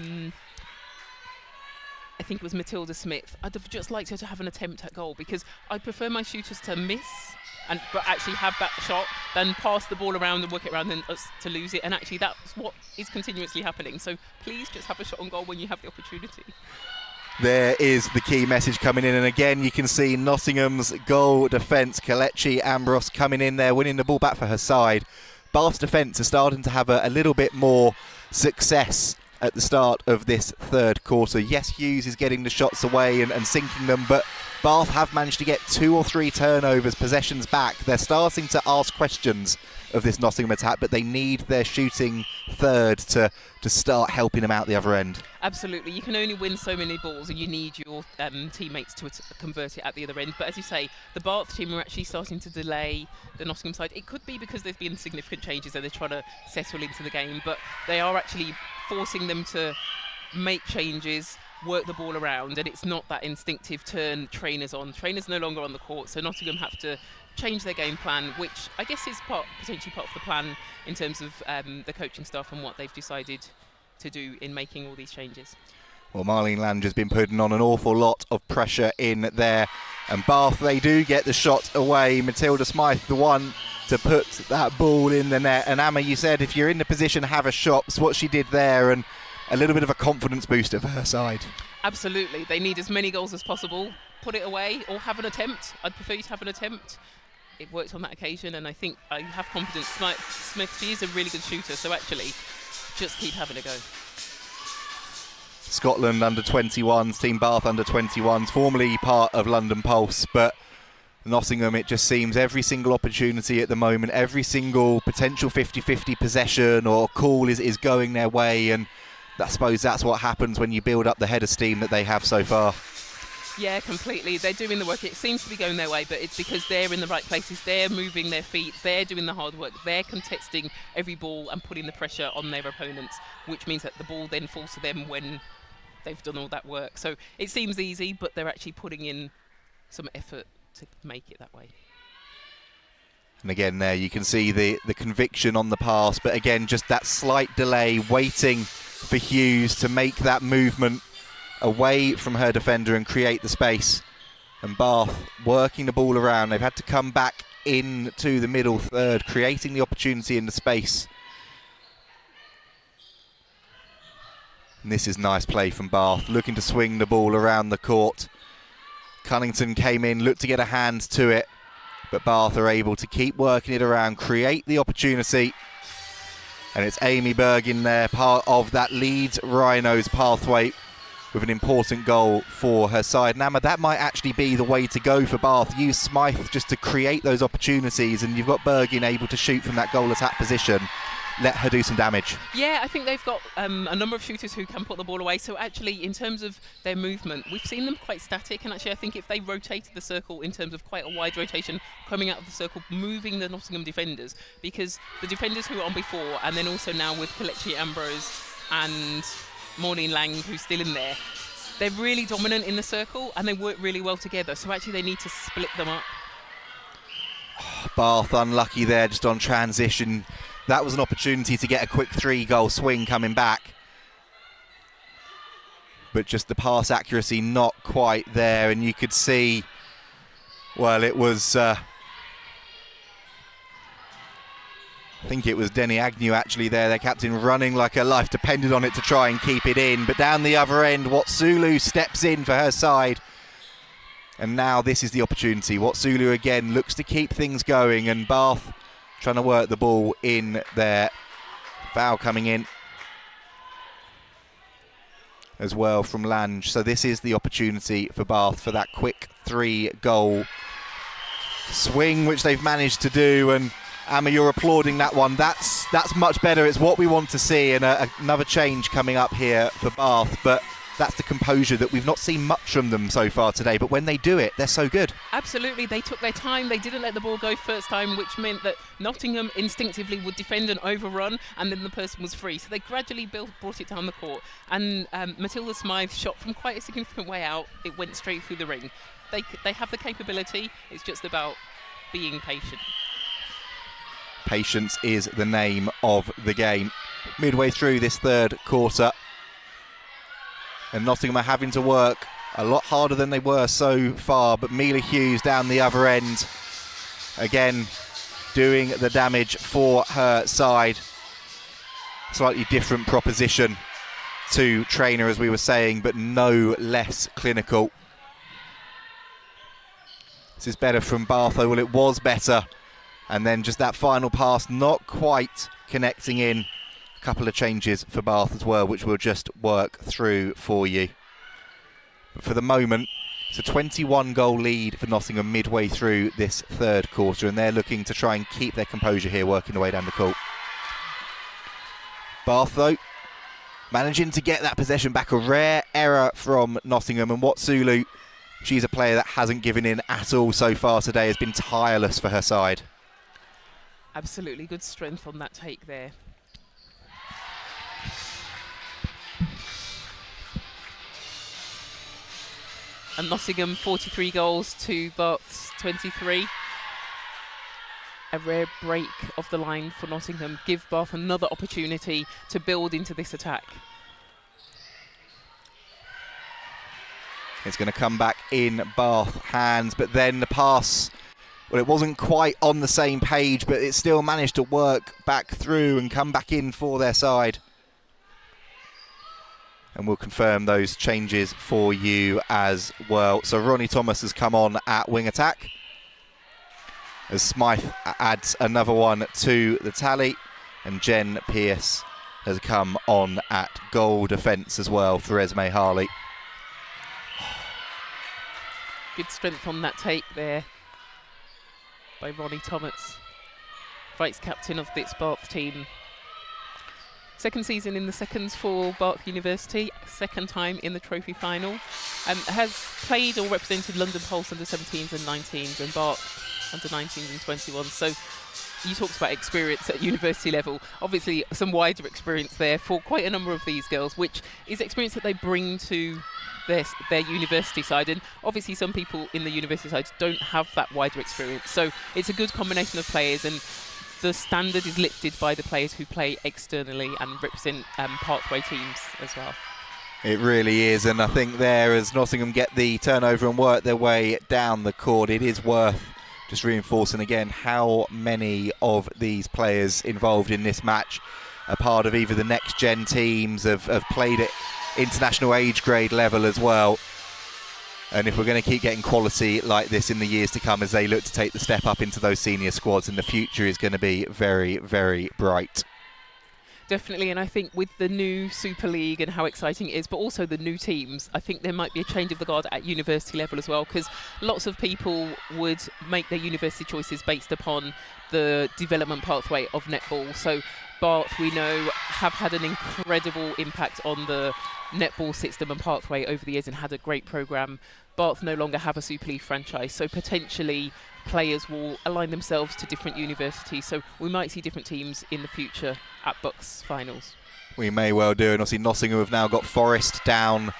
think it was Matilda Smith, I'd have just liked her to have an attempt at goal, because I prefer my shooters to miss but actually have that shot than pass the ball around and work it around and us to lose it. And actually that's what is continuously happening. So please just have a shot on goal when you have the opportunity. There is the key message coming in, and again you can see Nottingham's goal defence. Kelechi Ambrose coming in there, winning the ball back for her side. Bath's defence is starting to have a little bit more success at the start of this third quarter. Yes, Hughes is getting the shots away and sinking them, but Bath have managed to get 2 or 3 turnovers, possessions back. They're starting to ask questions of this Nottingham attack, but they need their shooting third to start helping them out the other end. Absolutely. You can only win so many balls, and you need your teammates to convert it at the other end. But as you say, the Bath team are actually starting to delay the Nottingham side. It could be because there's been significant changes and they're trying to settle into the game, but they are actually forcing them to make changes, work the ball around, and it's not that instinctive turn Traynors on. Traynors no longer on the court, so Nottingham have to change their game plan, which I guess is potentially part of the plan in terms of the coaching staff and what they've decided to do in making all these changes. Well, Marlene Lange has been putting on an awful lot of pressure in there, and Bath, they do get the shot away. Matilda Smythe, the one to put that ball in the net. And Amma, you said if you're in the position, have a shot. It's what she did there, and a little bit of a confidence booster for her side. Absolutely. They need as many goals as possible. Put it away or have an attempt. I'd prefer you to have an attempt. it worked on that occasion, and I think I have confidence. Smith, she is a really good shooter, so actually, just keep having a go. Scotland under 21s, Team Bath under 21s, formerly part of London Pulse, but Nottingham, it just seems every single opportunity at the moment, every single potential 50-50 possession or call is going their way, and I suppose that's what happens when you build up the head of steam that they have so far. Yeah, completely. They're doing the work. It seems to be going their way, but it's because they're in the right places. They're moving their feet. They're doing the hard work. They're contesting every ball and putting the pressure on their opponents, which means that the ball then falls to them when they've done all that work. So it seems easy, but they're actually putting in some effort to make it that way. And again there you can see the conviction on the pass, but again just that slight delay, waiting for Hughes to make that movement away from her defender and create the space. And Bath working the ball around. They've had to come back into the middle third, creating the opportunity in the space. And this is nice play from Bath, looking to swing the ball around the court. Cunnington came in, looked to get a hand to it, but Bath are able to keep working it around, create the opportunity. And it's Amy Berg in there, part of that Leeds Rhinos pathway, with an important goal for her side. And Emma, that might actually be the way to go for Bath. Use Smythe just to create those opportunities, and you've got Bergin able to shoot from that goal attack position. Let her do some damage. Yeah, I think they've got a number of shooters who can put the ball away. So actually, in terms of their movement, we've seen them quite static. And actually, I think if they rotated the circle in terms of quite a wide rotation, coming out of the circle, moving the Nottingham defenders, because the defenders who were on before, and then also now with Kelechi Ambrose and Maureen Lang, who's still in there, they're really dominant in the circle and they work really well together. So actually, they need to split them up. Bath unlucky there, just on transition. That was an opportunity to get a quick 3-goal swing coming back. But just the pass accuracy not quite there, and you could see, well, it was, I think it was Denny Agnew actually there, their captain, running like her life depended on it to try and keep it in. But down the other end, Watsulu steps in for her side. And now this is the opportunity. Watsulu again looks to keep things going, and Bath trying to work the ball in there. Foul coming in as well from Lange. So this is the opportunity for Bath for that quick 3-goal swing, which they've managed to do. And Emma, you're applauding that one. That's much better. It's what we want to see, and another change coming up here for Bath. But that's the composure that we've not seen much from them so far today, but when they do it, they're so good. Absolutely, they took their time, they didn't let the ball go first time, which meant that Nottingham instinctively would defend and overrun, and then the person was free. So they gradually brought it down the court, and Matilda Smythe shot from quite a significant way out. It went straight through the ring. They have the capability, it's just about being patient. Patience is the name of the game. Midway through this third quarter, and Nottingham are having to work a lot harder than they were so far, but Mila Hughes down the other end, again doing the damage for her side. Slightly different proposition to Trainer, as we were saying, but no less clinical. This is better from Bath, though. Well, it was better. And then just that final pass not quite connecting in. Couple of changes for Bath as well, which we'll just work through for you. But for the moment, it's a 21-goal lead for Nottingham midway through this third quarter, and they're looking to try and keep their composure here, working their way down the court. Bath, though, managing to get that possession back. A rare error from Nottingham, and Watsulu, she's a player that hasn't given in at all so far today, has been tireless for her side. Absolutely good strength on that take there. And Nottingham 43 goals to Bath's 23. A rare break of the line for Nottingham. Give Bath another opportunity to build into this attack. It's going to come back in Bath hands, but then the pass, well, it wasn't quite on the same page, but it still managed to work back through and come back in for their side. And we'll confirm those changes for you as well. So Ronnie Thomas has come on at wing attack. as Smythe adds another one to the tally, and Jen Pearce has come on at goal defence as well for Esme Harley. Good strength on that take there by Ronnie Thomas, vice-captain of this Bath team. Second season in the seconds for Bath University, second time in the trophy final. Has played or represented London Pulse under 17s and 19s and Bath under 19s and 21s. So you talked about experience at university level. Obviously some wider experience there for quite a number of these girls, which is experience that they bring to their university side. And obviously some people in the university side don't have that wider experience. So it's a good combination of players, and the standard is lifted by the players who play externally and represent pathway teams as well. It really is, and I think there, as Nottingham get the turnover and work their way down the court, it is worth just reinforcing again how many of these players involved in this match are part of either the next gen teams, have played at international age grade level as well. And if we're going to keep getting quality like this in the years to come as they look to take the step up into those senior squads, and the future is going to be very, very bright. Definitely, and I think with the new Super League and how exciting it is, but also the new teams, I think there might be a change of the guard at university level as well, because lots of people would make their university choices based upon the development pathway of netball. So Bath, we know, have had an incredible impact on the netball system and pathway over the years and had a great programme. Bath no longer have a Super League franchise, so potentially players will align themselves to different universities, so we might see different teams in the future at BUCS finals. We may well do, and obviously Nottingham have now got Forest down.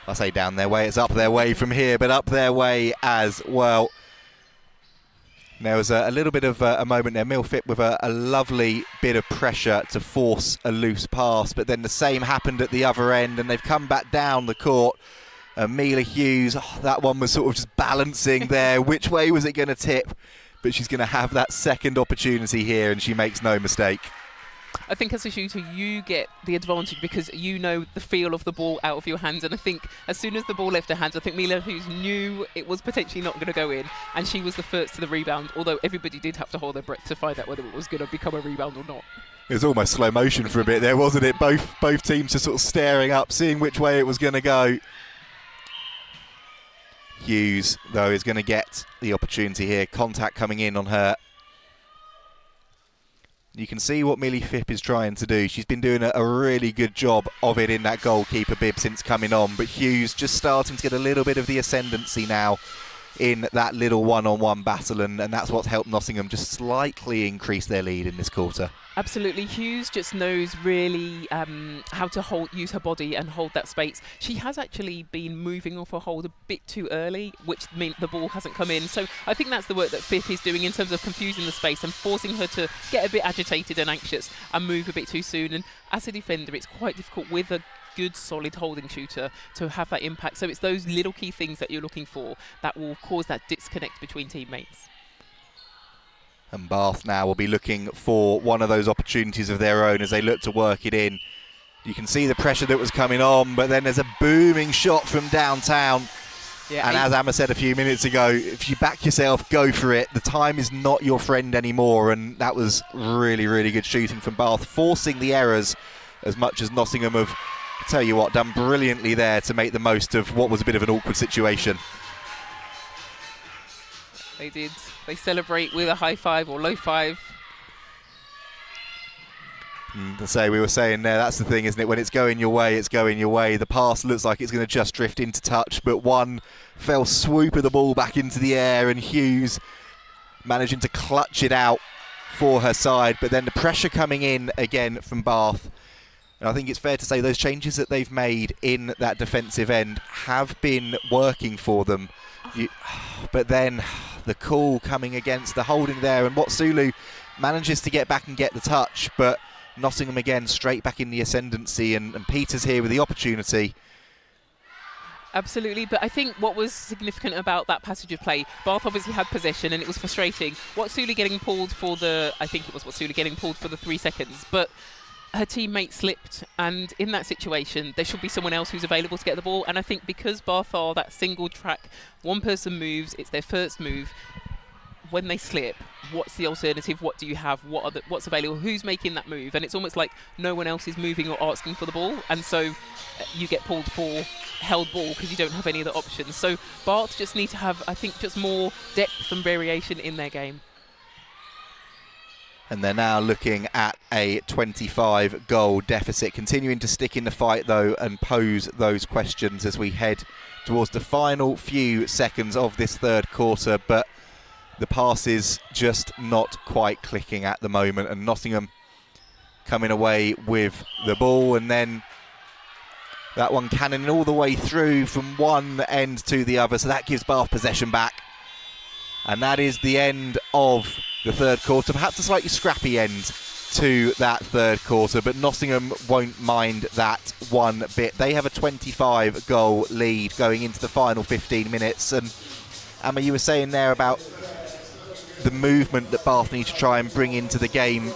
I say down their way, it's up their way from here, but up their way as well. There was a little bit of a moment there, Milfit with a lovely bit of pressure to force a loose pass, but then the same happened at the other end, and they've come back down the court. Mila Hughes, that one was sort of just balancing there. Which way was it going to tip? But she's going to have that second opportunity here, and she makes no mistake. I think as a shooter you get the advantage because you know the feel of the ball out of your hands, and I think as soon as the ball left her hands, I think Mila Hughes knew it was potentially not going to go in, and she was the first to the rebound, although everybody did have to hold their breath to find out whether it was going to become a rebound or not. It was almost slow motion for a bit there, wasn't it? Both teams just sort of staring up, seeing which way it was going to go. Hughes, though, is going to get the opportunity here. Contact coming in on her. You can see what Millie Phipp is trying to do. She's been doing a really good job of it in that goalkeeper bib since coming on, but Hughes just starting to get a little bit of the ascendancy now in that little one-on-one battle, and that's what's helped Nottingham just slightly increase their lead in this quarter. Absolutely, Hughes just knows really how to use her body and hold that space. She has actually been moving off her hold a bit too early, which means the ball hasn't come in. So I think that's the work that Phipp is doing in terms of confusing the space and forcing her to get a bit agitated and anxious and move a bit too soon. And as a defender, it's quite difficult with a good solid holding shooter to have that impact. So it's those little key things that you're looking for that will cause that disconnect between teammates. And Bath now will be looking for one of those opportunities of their own as they look to work it in. You can see the pressure that was coming on, but then there's a booming shot from downtown. Yeah, and as Emma said a few minutes ago, if you back yourself, go for it. The time is not your friend anymore, and that was really, really good shooting from Bath, forcing the errors as much as Nottingham have, I tell you what, done brilliantly there to make the most of what was a bit of an awkward situation. They did. They celebrate with a high five or low five. So we were saying there, that's the thing, isn't it? When it's going your way, it's going your way. The pass looks like it's going to just drift into touch, but one fell swoop of the ball back into the air, and Hughes managing to clutch it out for her side. But then the pressure coming in again from Bath. And I think it's fair to say those changes that they've made in that defensive end have been working for them. But then the call coming against the holding there, and Watsulu manages to get back and get the touch, but Nottingham again straight back in the ascendancy, and Peters here with the opportunity. Absolutely, but I think what was significant about that passage of play, Bath obviously had possession and it was frustrating. Watsulu getting pulled for the, I think it was Watsulu getting pulled for the 3 seconds, but her teammate slipped, and in that situation there should be someone else who's available to get the ball. And I think because Bath are that single track, one person moves, it's their first move, when they slip, what's the alternative? What do you have? What's available? Who's making that move? And it's almost like no one else is moving or asking for the ball, and so you get pulled for held ball because you don't have any other options. So Bath just need to have, I think, just more depth and variation in their game. And they're now looking at a 25-goal deficit, continuing to stick in the fight, though, and pose those questions as we head towards the final few seconds of this third quarter. But the pass is just not quite clicking at the moment, and Nottingham coming away with the ball, and then that one cannoning all the way through from one end to the other. So that gives Bath possession back. And that is the end of the third quarter. Perhaps a slightly scrappy end to that third quarter, but Nottingham won't mind that one bit. They have a 25-goal lead going into the final 15 minutes. And Emma, you were saying there about the movement that Bath need to try and bring into the game.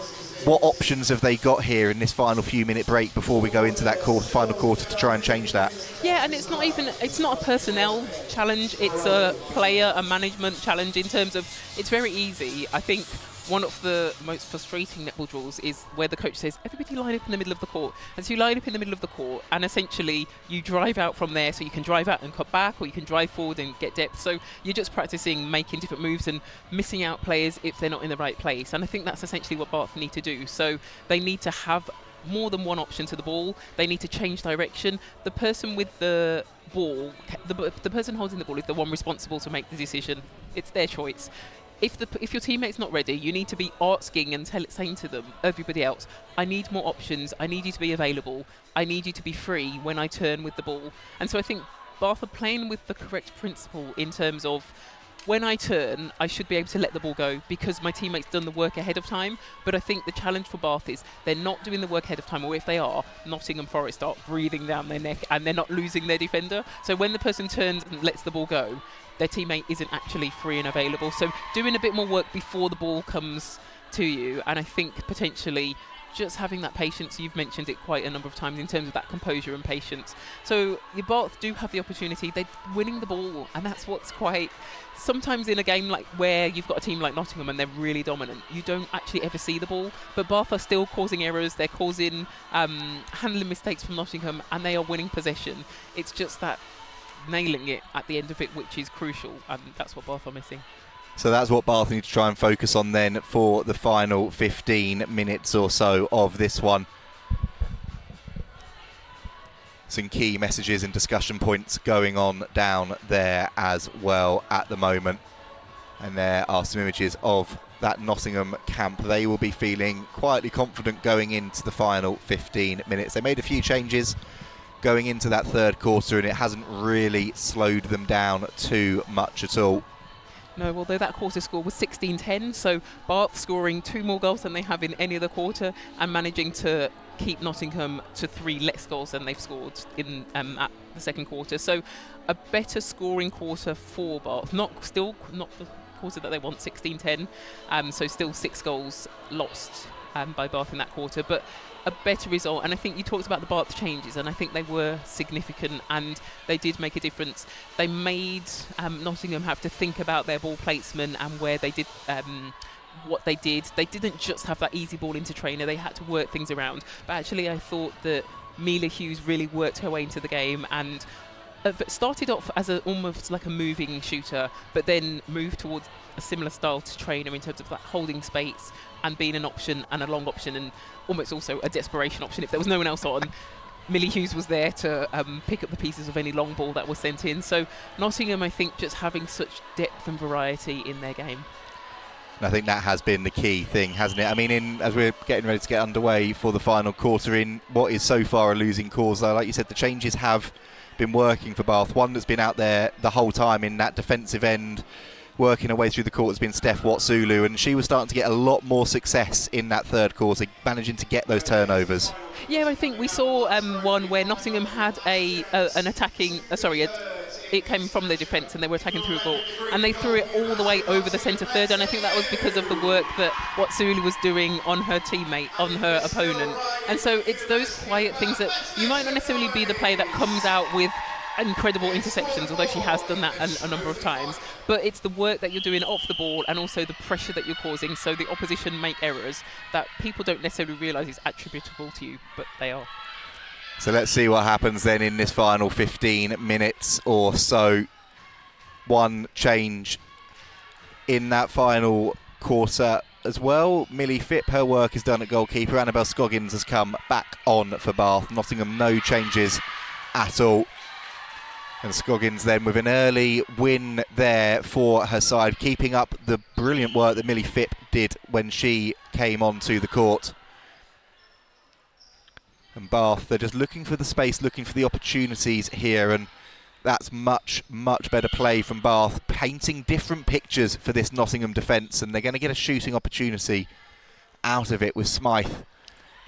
What options have they got here in this final few minute break before we go into that final quarter to try and change that? Yeah, and it's not a personnel challenge, it's a player, a management challenge in terms of, it's very easy. I think one of the most frustrating netball drills is where the coach says, everybody line up in the middle of the court. And so you line up in the middle of the court, and essentially you drive out from there, so you can drive out and cut back, or you can drive forward and get depth. So you're just practicing making different moves and missing out players if they're not in the right place. And I think that's essentially what Bath need to do. So they need to have more than one option to the ball. They need to change direction. The person with the ball, the person holding the ball is the one responsible to make the decision. It's their choice. If your teammate's not ready, you need to be asking and saying to them, everybody else, I need more options, I need you to be available, I need you to be free when I turn with the ball. And so I think Bath are playing with the correct principle in terms of, when I turn, I should be able to let the ball go because my teammate's done the work ahead of time. But I think the challenge for Bath is they're not doing the work ahead of time, or if they are, Nottingham Forest start breathing down their neck and they're not losing their defender. So when the person turns and lets the ball go, their teammate isn't actually free and available. So doing a bit more work before the ball comes to you, and I think potentially just having that patience, you've mentioned it quite a number of times in terms of that composure and patience. So your Bath do have the opportunity, they're winning the ball, and that's what's quite, sometimes in a game like where you've got a team like Nottingham and they're really dominant, you don't actually ever see the ball, but Bath are still causing errors, they're causing handling mistakes from Nottingham, and they are winning possession. It's just that nailing it at the end of it which is crucial, and that's what Bath are missing. So that's what Bath need to try and focus on then for the final 15 minutes or so of this one. Some key messages and discussion points going on down there as well at the moment. And there are some images of that Nottingham camp. They will be feeling quietly confident going into the final 15 minutes. They made a few changes going into that third quarter, and it hasn't really slowed them down too much at all. No, although that quarter score was 16-10, so Bath scoring 2 more goals than they have in any other quarter and managing to keep Nottingham to 3 less goals than they've scored in at the second quarter. So a better scoring quarter for Bath, not the quarter that they want, 16-10, so still 6 goals lost by Bath in that quarter, but a better result. And I think you talked about the Bath changes, and I think they were significant and they did make a difference. They made Nottingham have to think about their ball placement and where they did what they did. They didn't just have that easy ball into Trainer, they had to work things around. But actually I thought that Mila Hughes really worked her way into the game and started off as almost like a moving shooter, but then moved towards a similar style to Trainer in terms of that holding space and being an option and a long option, and almost also a desperation option if there was no one else on. Millie Hughes was there to pick up the pieces of any long ball that was sent in. So Nottingham, I think, just having such depth and variety in their game. And I think that has been the key thing, hasn't it? I mean, as we're getting ready to get underway for the final quarter in what is so far a losing cause, though, like you said, the changes have been working for Bath. One that's been out there the whole time in that defensive end, working her way through the court, has been Steph Watsulu, and she was starting to get a lot more success in that third quarter, managing to get those turnovers. Yeah, I think we saw one where Nottingham had an attacking, it came from their defence and they were attacking through a goal, and they threw it all the way over the centre third, and I think that was because of the work that Watsulu was doing on her teammate, on her opponent. And so it's those quiet things that you might not necessarily be the player that comes out with incredible interceptions, although she has done that a number of times. But it's the work that you're doing off the ball and also the pressure that you're causing, so the opposition make errors that people don't necessarily realise is attributable to you, but they are. So let's see what happens then in this final 15 minutes or so. One change in that final quarter as well. Millie Phipp, her work is done at goalkeeper. Annabelle Scoggins has come back on for Bath. Nottingham, no changes at all. And Scoggins then with an early win there for her side, keeping up the brilliant work that Millie Phipp did when she came onto the court. And Bath, they're just looking for the space, looking for the opportunities here, and that's much, much better play from Bath, painting different pictures for this Nottingham defence, and they're going to get a shooting opportunity out of it with Smythe.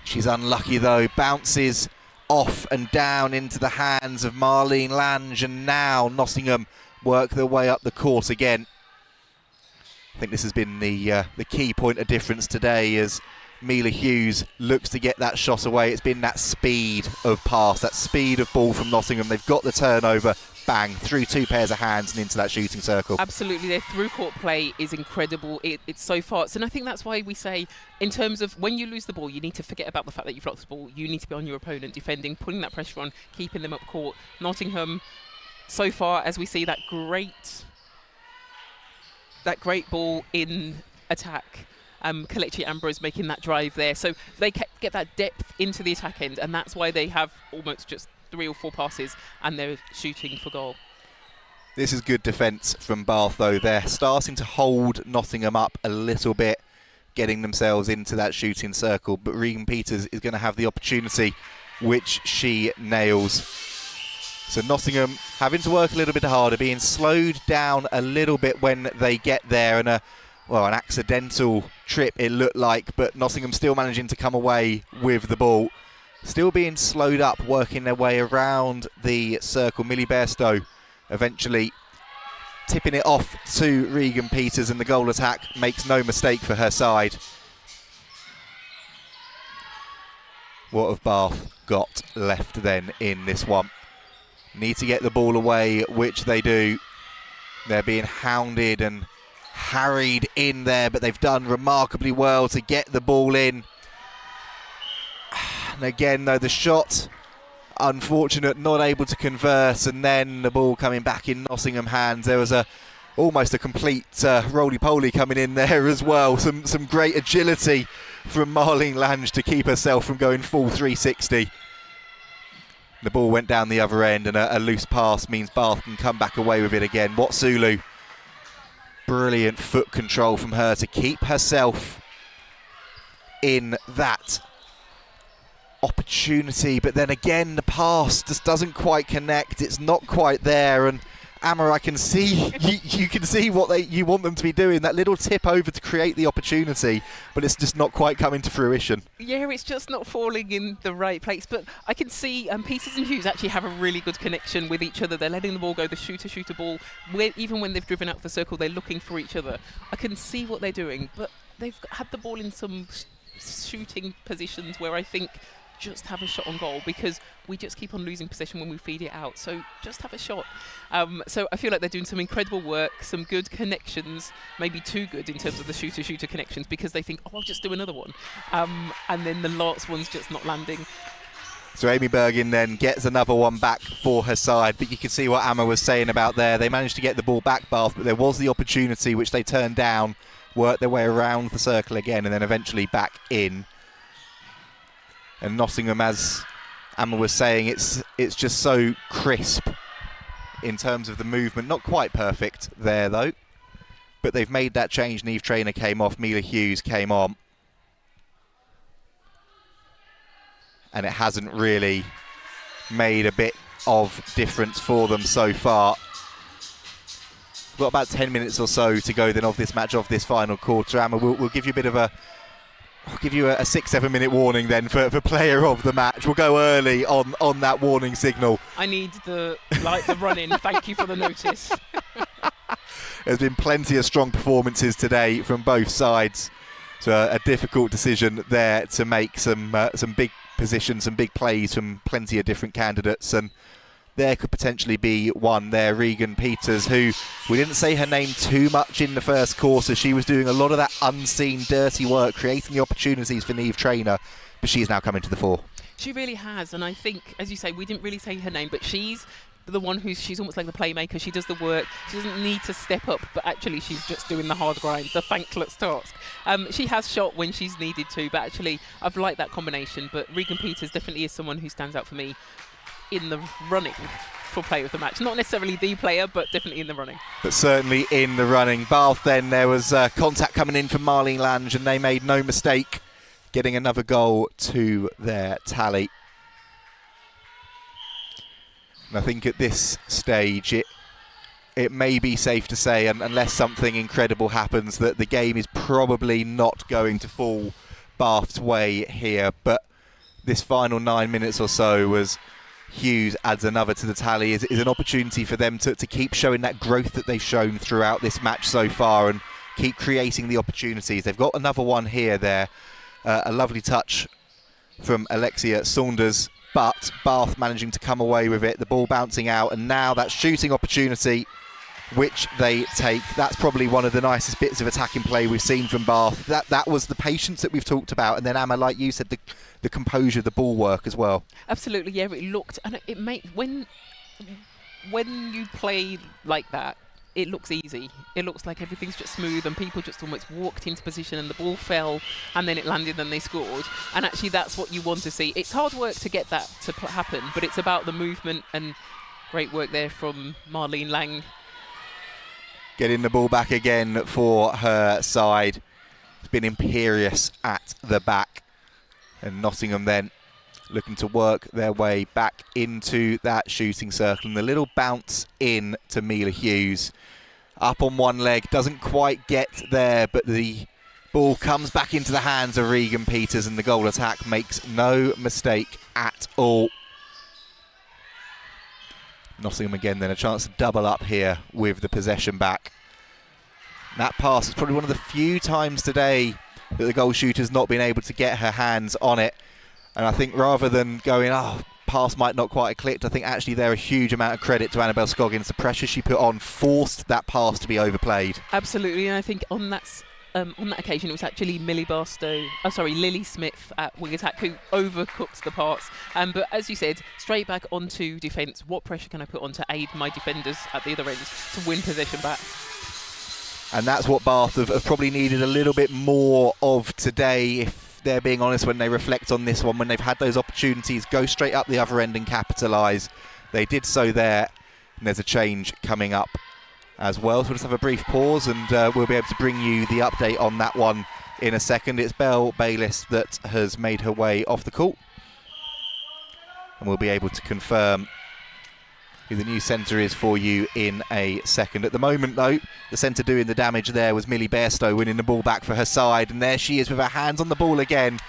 She's unlucky though, bounces off and down into the hands of Marlene Lange, and now Nottingham work their way up the court again. I think this has been the key point of difference today as Mila Hughes looks to get that shot away. It's been that speed of pass, that speed of ball from Nottingham. They've got the turnover, bang, through two pairs of hands and into that shooting circle. Absolutely, their through-court play is incredible. It's so fast, and I think that's why we say, in terms of when you lose the ball, you need to forget about the fact that you've lost the ball. You need to be on your opponent, defending, putting that pressure on, keeping them up court. Nottingham, so far, as we see that great ball in attack. Kelechi Ambrose making that drive there, so they get that depth into the attack end, and that's why they have almost just 3 or 4 passes and they're shooting for goal. This is good defence from Bath though. They're starting to hold Nottingham up a little bit, getting themselves into that shooting circle, but Regan Peters is going to have the opportunity, which she nails. So Nottingham having to work a little bit harder, being slowed down a little bit when they get there, and an accidental trip it looked like, but Nottingham still managing to come away with the ball. Still being slowed up, working their way around the circle. Millie Bairstow eventually tipping it off to Regan Peters, and the goal attack makes no mistake for her side. What have Bath got left then in this one? Need to get the ball away, which they do. They're being hounded and harried in there, but they've done remarkably well to get the ball in. And again though, the shot unfortunate, not able to convert, and then the ball coming back in Nottingham hands. There was almost a complete roly-poly coming in there as well. Some great agility from Marlene Lange to keep herself from going full 360. The ball went down the other end, and a loose pass means Bath can come back away with it again. Watsulu, brilliant foot control from her to keep herself in that opportunity, but then again the pass just doesn't quite connect. It's not quite there, and Amma, I can see you can see what you want them to be doing, that little tip over to create the opportunity, but it's just not quite coming to fruition. Yeah, it's just not falling in the right place, but I can see Peters and Hughes actually have a really good connection with each other. They're letting the ball go, the shooter ball, even when they've driven out the circle, they're looking for each other. I can see what they're doing, but they've had the ball in some shooting positions where I think just have a shot on goal, because we just keep on losing possession when we feed it out. So just have a shot. So I feel like they're doing some incredible work, some good connections, maybe too good in terms of the shooter connections, because they think, oh, I'll just do another one. And then the last one's just not landing. So Amy Bergin then gets another one back for her side, but you can see what Amma was saying about there. They managed to get the ball back, Bath, but there was the opportunity which they turned down, worked their way around the circle again, and then eventually back in. And Nottingham, as Amma was saying, it's just so crisp in terms of the movement. Not quite perfect there though, but they've made that change. Niamh Traynor came off, Mila Hughes came on, and it hasn't really made a bit of difference for them so far. We've got about 10 minutes or so to go then of this match, of this final quarter. Amma, we'll give you a bit of I'll give you a 6-7 minute warning then for player of the match. We'll go early on that warning signal. I need the run-in. Thank you for the notice. There's been plenty of strong performances today from both sides. So a difficult decision there to make, some big positions, some big plays from plenty of different candidates. And there could potentially be one there. Regan Peters, who we didn't say her name too much in the first quarter. She was doing a lot of that unseen dirty work, creating the opportunities for Niamh Traynor, but she's now coming to the fore. She really has, and I think, as you say, we didn't really say her name, but she's the one she's almost like the playmaker. She does the work. She doesn't need to step up, but actually she's just doing the hard grind, the thankless task. She has shot when she's needed to, but actually I've liked that combination. But Regan Peters definitely is someone who stands out for me in the running for player of the match. Not necessarily the player, but definitely in the running. But certainly in the running. Bath then, there was contact coming in from Marlene Lange, and they made no mistake getting another goal to their tally. And I think at this stage it may be safe to say, unless something incredible happens, that the game is probably not going to fall Bath's way here. But this final 9 minutes or so was Hughes adds another to the tally, is an opportunity for them to keep showing that growth that they've shown throughout this match so far and keep creating the opportunities. They've got another one here there. A lovely touch from Alexia Saunders, but Bath managing to come away with it, the ball bouncing out, and now that shooting opportunity which they take. That's probably one of the nicest bits of attacking play we've seen from Bath. That was the patience that we've talked about, and then Amma, like you said, the composure, the ball work as well. Absolutely, yeah, it looked, and it made, when you play like that, it looks easy. It looks like everything's just smooth and people just almost walked into position and the ball fell and then it landed and they scored. And actually that's what you want to see. It's hard work to get that to happen, but it's about the movement, and great work there from Marlene Lang. Getting the ball back again for her side. It's been imperious at the back. And Nottingham then looking to work their way back into that shooting circle. And the little bounce in to Mila Hughes. Up on one leg, doesn't quite get there, but the ball comes back into the hands of Regan Peters, and the goal attack makes no mistake at all. Nottingham again then a chance to double up here with the possession back. That pass is probably one of the few times today that the goal shooter's not been able to get her hands on it. And I think rather than going, pass might not quite have clicked, I think actually there a huge amount of credit to Annabelle Scoggins. The pressure she put on forced that pass to be overplayed. Absolutely, and I think on that occasion it was actually Lily Smith at wing attack who overcooked the pass. But as you said, straight back onto defence. What pressure can I put on to aid my defenders at the other end to win possession back? And that's what Bath have probably needed a little bit more of today, if they're being honest, when they reflect on this one, when they've had those opportunities, go straight up the other end and capitalise. They did so there, and there's a change coming up as well. So we'll just have a brief pause, and we'll be able to bring you the update on that one in a second. It's Belle Bayliss that has made her way off the court, and we'll be able to confirm who the new centre is for you in a second. At the moment, though, the centre doing the damage there was Millie Bairstow, winning the ball back for her side, and there she is with her hands on the ball again.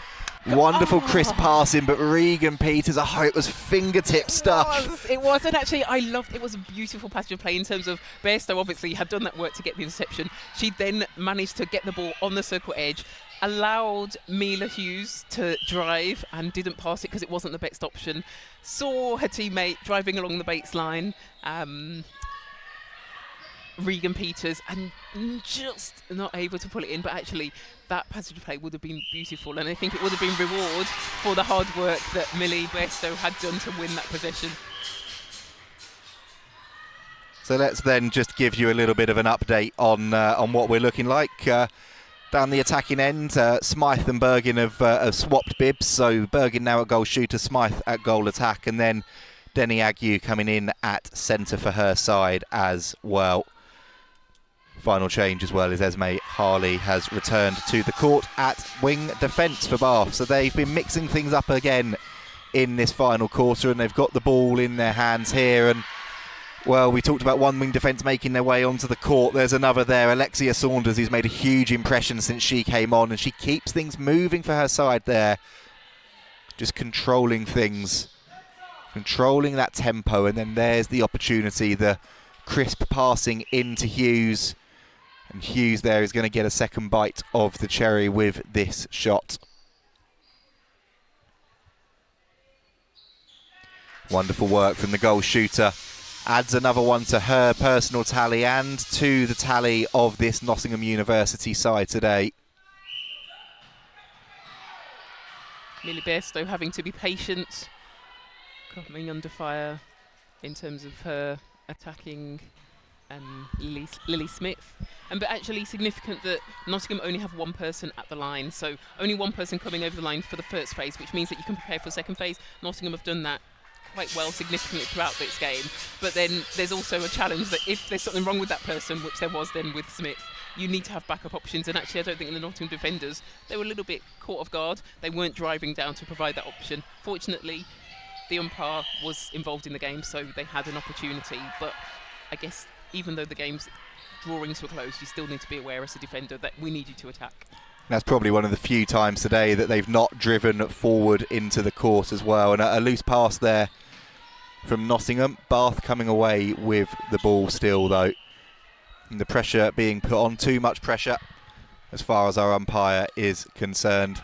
Wonderful crisp passing, but Regan Peters, it was fingertip stuff. It was, and actually I loved it. Was a beautiful passage of play in terms of Bairstow obviously had done that work to get the interception. She then managed to get the ball on the circle edge, allowed Mila Hughes to drive and didn't pass it because it wasn't the best option. Saw her teammate driving along the baseline, Regan Peters, and just not able to pull it in. But actually that passage of play would have been beautiful, and I think it would have been reward for the hard work that Millie Bairstow had done to win that possession. So let's then just give you a little bit of an update on what we're looking like. Down the attacking end, Smythe and Bergin have swapped bibs, so Bergin now at goal shooter, Smythe at goal attack, and then Denny Ague coming in at centre for her side as well. Final change as well is Esme Harley has returned to the court at wing defence for Bath. So they've been mixing things up again in this final quarter, and they've got the ball in their hands here. And well, we talked about one wing defence making their way onto the court. There's another there, Alexia Saunders, who's made a huge impression since she came on, and she keeps things moving for her side there. Just controlling things, controlling that tempo, and then there's the opportunity, the crisp passing into Hughes. And Hughes there is going to get a second bite of the cherry with this shot. Wonderful work from the goal shooter. Adds another one to her personal tally and to the tally of this Nottingham University side today. Lily Bairstow having to be patient, coming under fire in terms of her attacking Lily Smith. But actually significant that Nottingham only have one person at the line, so only one person coming over the line for the first phase, which means that you can prepare for the second phase. Nottingham have done that quite well significantly throughout this game, but then there's also a challenge that if there's something wrong with that person, which there was then with Smith, you need to have backup options. And actually I don't think the Nottingham defenders, they were a little bit caught off guard. They weren't driving down to provide that option. Fortunately the umpire was involved in the game, so they had an opportunity, but I guess even though the game's drawing to a close, you still need to be aware as a defender that we need you to attack. That's probably one of the few times today that they've not driven forward into the court as well. And a loose pass there from Nottingham. Bath coming away with the ball still, though. And the pressure being put on, too much pressure as far as our umpire is concerned.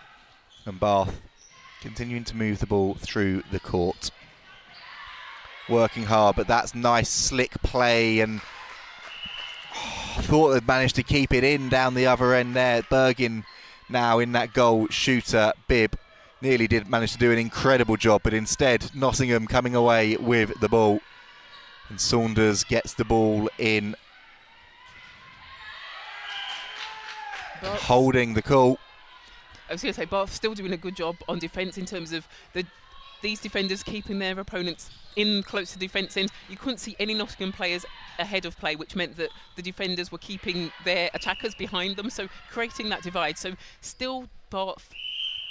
And Bath continuing to move the ball through the court. Working hard, but that's nice slick play, and thought they'd managed to keep it in down the other end there. Bergin now in that goal shooter bib. Nearly did manage to do an incredible job, but instead Nottingham coming away with the ball. And Saunders gets the ball in. Holding the call. I was going to say, Bath still doing a good job on defence in terms of these defenders keeping their opponents in close to defence end. You couldn't see any Nottingham players ahead of play, which meant that the defenders were keeping their attackers behind them, so creating that divide. So still Bath,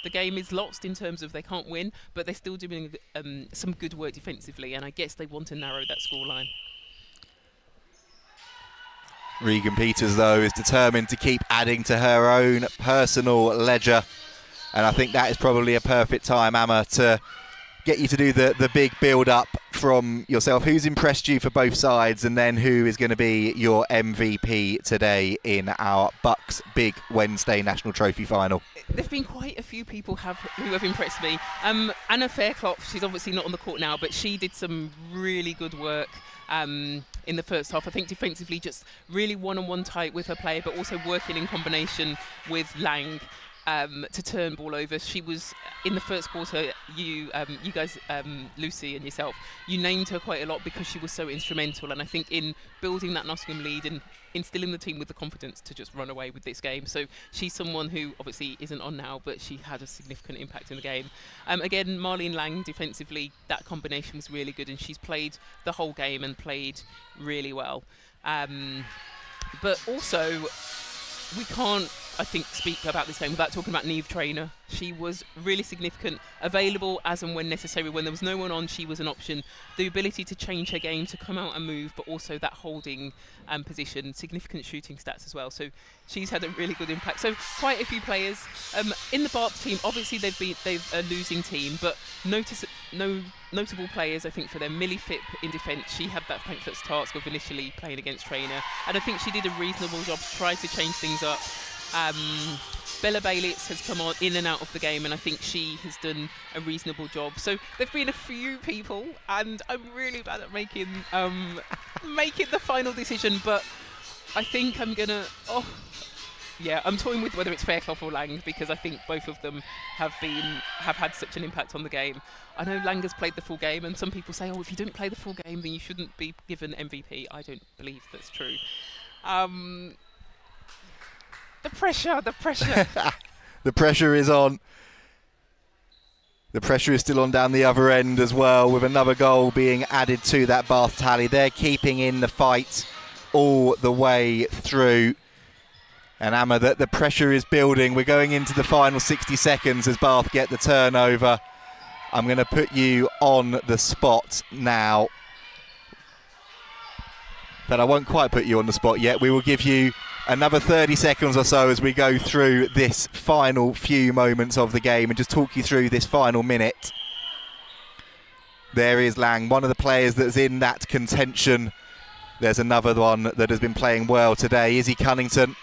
the game is lost in terms of they can't win, but they're still doing some good work defensively, and I guess they want to narrow that scoreline. Regan Peters, though, is determined to keep adding to her own personal ledger, and I think that is probably a perfect time, Amma, to get you to do the big build-up from yourself. Who's impressed you for both sides, and then who is going to be your MVP today in our BUCS Big Wednesday National Trophy Final? There've been quite a few people who have impressed me. Anna Fairclough, she's obviously not on the court now, but she did some really good work in the first half. I think defensively just really one-on-one tight with her play, but also working in combination with Lang to turn ball over. She was in the first quarter, you guys, Lucy and yourself, you named her quite a lot because she was so instrumental, and I think in building that Nottingham lead and instilling the team with the confidence to just run away with this game. So she's someone who obviously isn't on now, but she had a significant impact in the game. Again, Marlene Lang defensively, that combination was really good, and she's played the whole game and played really well. But also, we can't, I think, speak about this game without talking about Niamh Traynor. She was really significant, available as and when necessary. When there was no one on, she was an option. The ability to change her game, to come out and move, but also that holding position, significant shooting stats as well. So she's had a really good impact. So quite a few players in the Bath team. Obviously they've a losing team, but notable players I think for them. Millie Phipp in defence. She had that thankless task of initially playing against Traynor, and I think she did a reasonable job to try to change things up. Bella Bailitz has come on in and out of the game, and I think she has done a reasonable job. So there've been a few people, and I'm really bad at making the final decision, but I think I'm gonna. I'm toying with whether it's Fairclough or Lang, because I think both of them have had such an impact on the game. I know Lang has played the full game, and some people say, if you didn't play the full game, then you shouldn't be given MVP. I don't believe that's true. The pressure. The pressure is on. The pressure is still on down the other end as well, with another goal being added to that Bath tally. They're keeping in the fight all the way through. And Amma, the pressure is building. We're going into the final 60 seconds as Bath get the turnover. I'm going to put you on the spot now. But I won't quite put you on the spot yet. We will give you another 30 seconds or so as we go through this final few moments of the game and just talk you through this final minute. There is Lang, one of the players that's in that contention. There's another one that has been playing well today, Izzy Cunnington.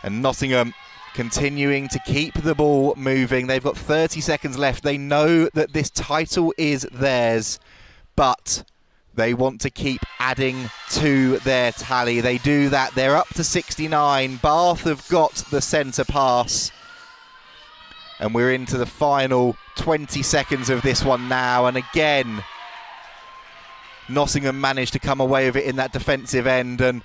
And Nottingham continuing to keep the ball moving. They've got 30 seconds left. They know that this title is theirs, but they want to keep adding to their tally. They do that. They're up to 69. Bath have got the centre pass. And we're into the final 20 seconds of this one now. And again, Nottingham managed to come away with it in that defensive end. And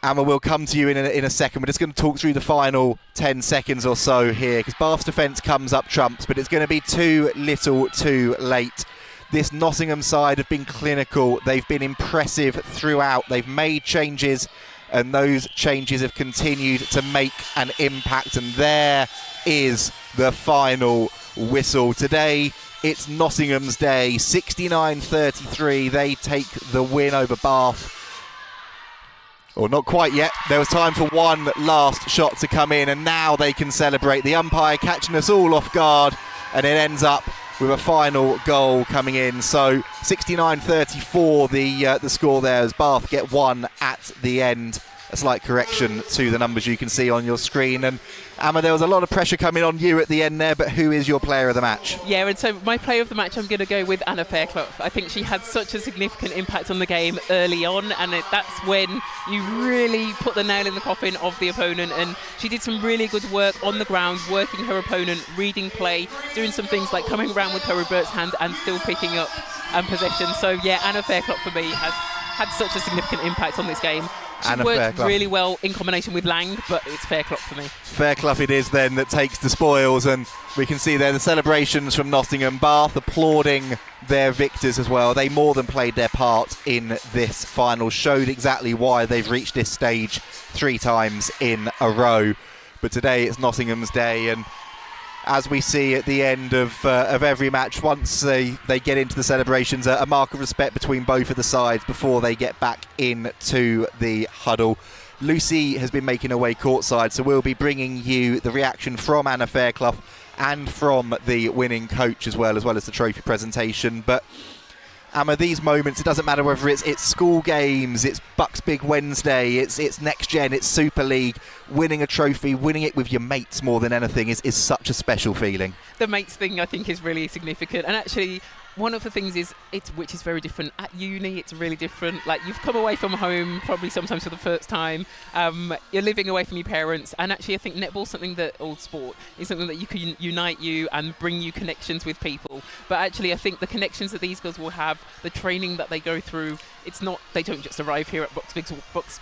Emma, we'll come to you in a second. We're just going to talk through the final 10 seconds or so here, because Bath's defence comes up trumps, but it's going to be too little too late. This Nottingham side have been clinical. They've been impressive throughout. They've made changes, and those changes have continued to make an impact. And there is the final whistle. Today, it's Nottingham's day. 69-33. They take the win over Bath. Or not quite yet. There was time for one last shot to come in, and now they can celebrate. The umpire catching us all off guard, and it ends up with a final goal coming in. So 69-34 the score there, as Bath get one at the end. A slight correction to the numbers you can see on your screen. And Emma, there was a lot of pressure coming on you at the end there, but who is your player of the match? Yeah, and so my player of the match, I'm going to go with Anna Fairclough. I think she had such a significant impact on the game early on, and that's when you really put the nail in the coffin of the opponent. And she did some really good work on the ground, working her opponent, reading play, doing some things like coming around with her reverse hand and still picking up possession. So yeah, Anna Fairclough for me has had such a significant impact on this game. She worked really well in combination with Lang, but it's Fairclough for me. Fairclough it is then that takes the spoils, and we can see there the celebrations from Nottingham. Bath applauding their victors as well. They more than played their part in this final, showed exactly why they've reached this stage 3 times in a row. But today it's Nottingham's day, and as we see at the end of every match, once they get into the celebrations, a mark of respect between both of the sides before they get back into the huddle. Lucy has been making her way courtside, so we'll be bringing you the reaction from Anna Fairclough and from the winning coach as well as the trophy presentation. But Emma, these moments, it doesn't matter whether it's school games, it's BUCS Big Wednesday, it's Next Gen, it's Super League, winning a trophy, winning it with your mates more than anything is such a special feeling. The mates thing, I think, is really significant. And actually, one of the things which is very different at uni. It's really different. Like, you've come away from home probably sometimes for the first time. You're living away from your parents, and actually I think netball, old sport, is something that you can unite you and bring you connections with people. But actually I think the connections that these girls will have, the training that they go through, they don't just arrive here at BUCS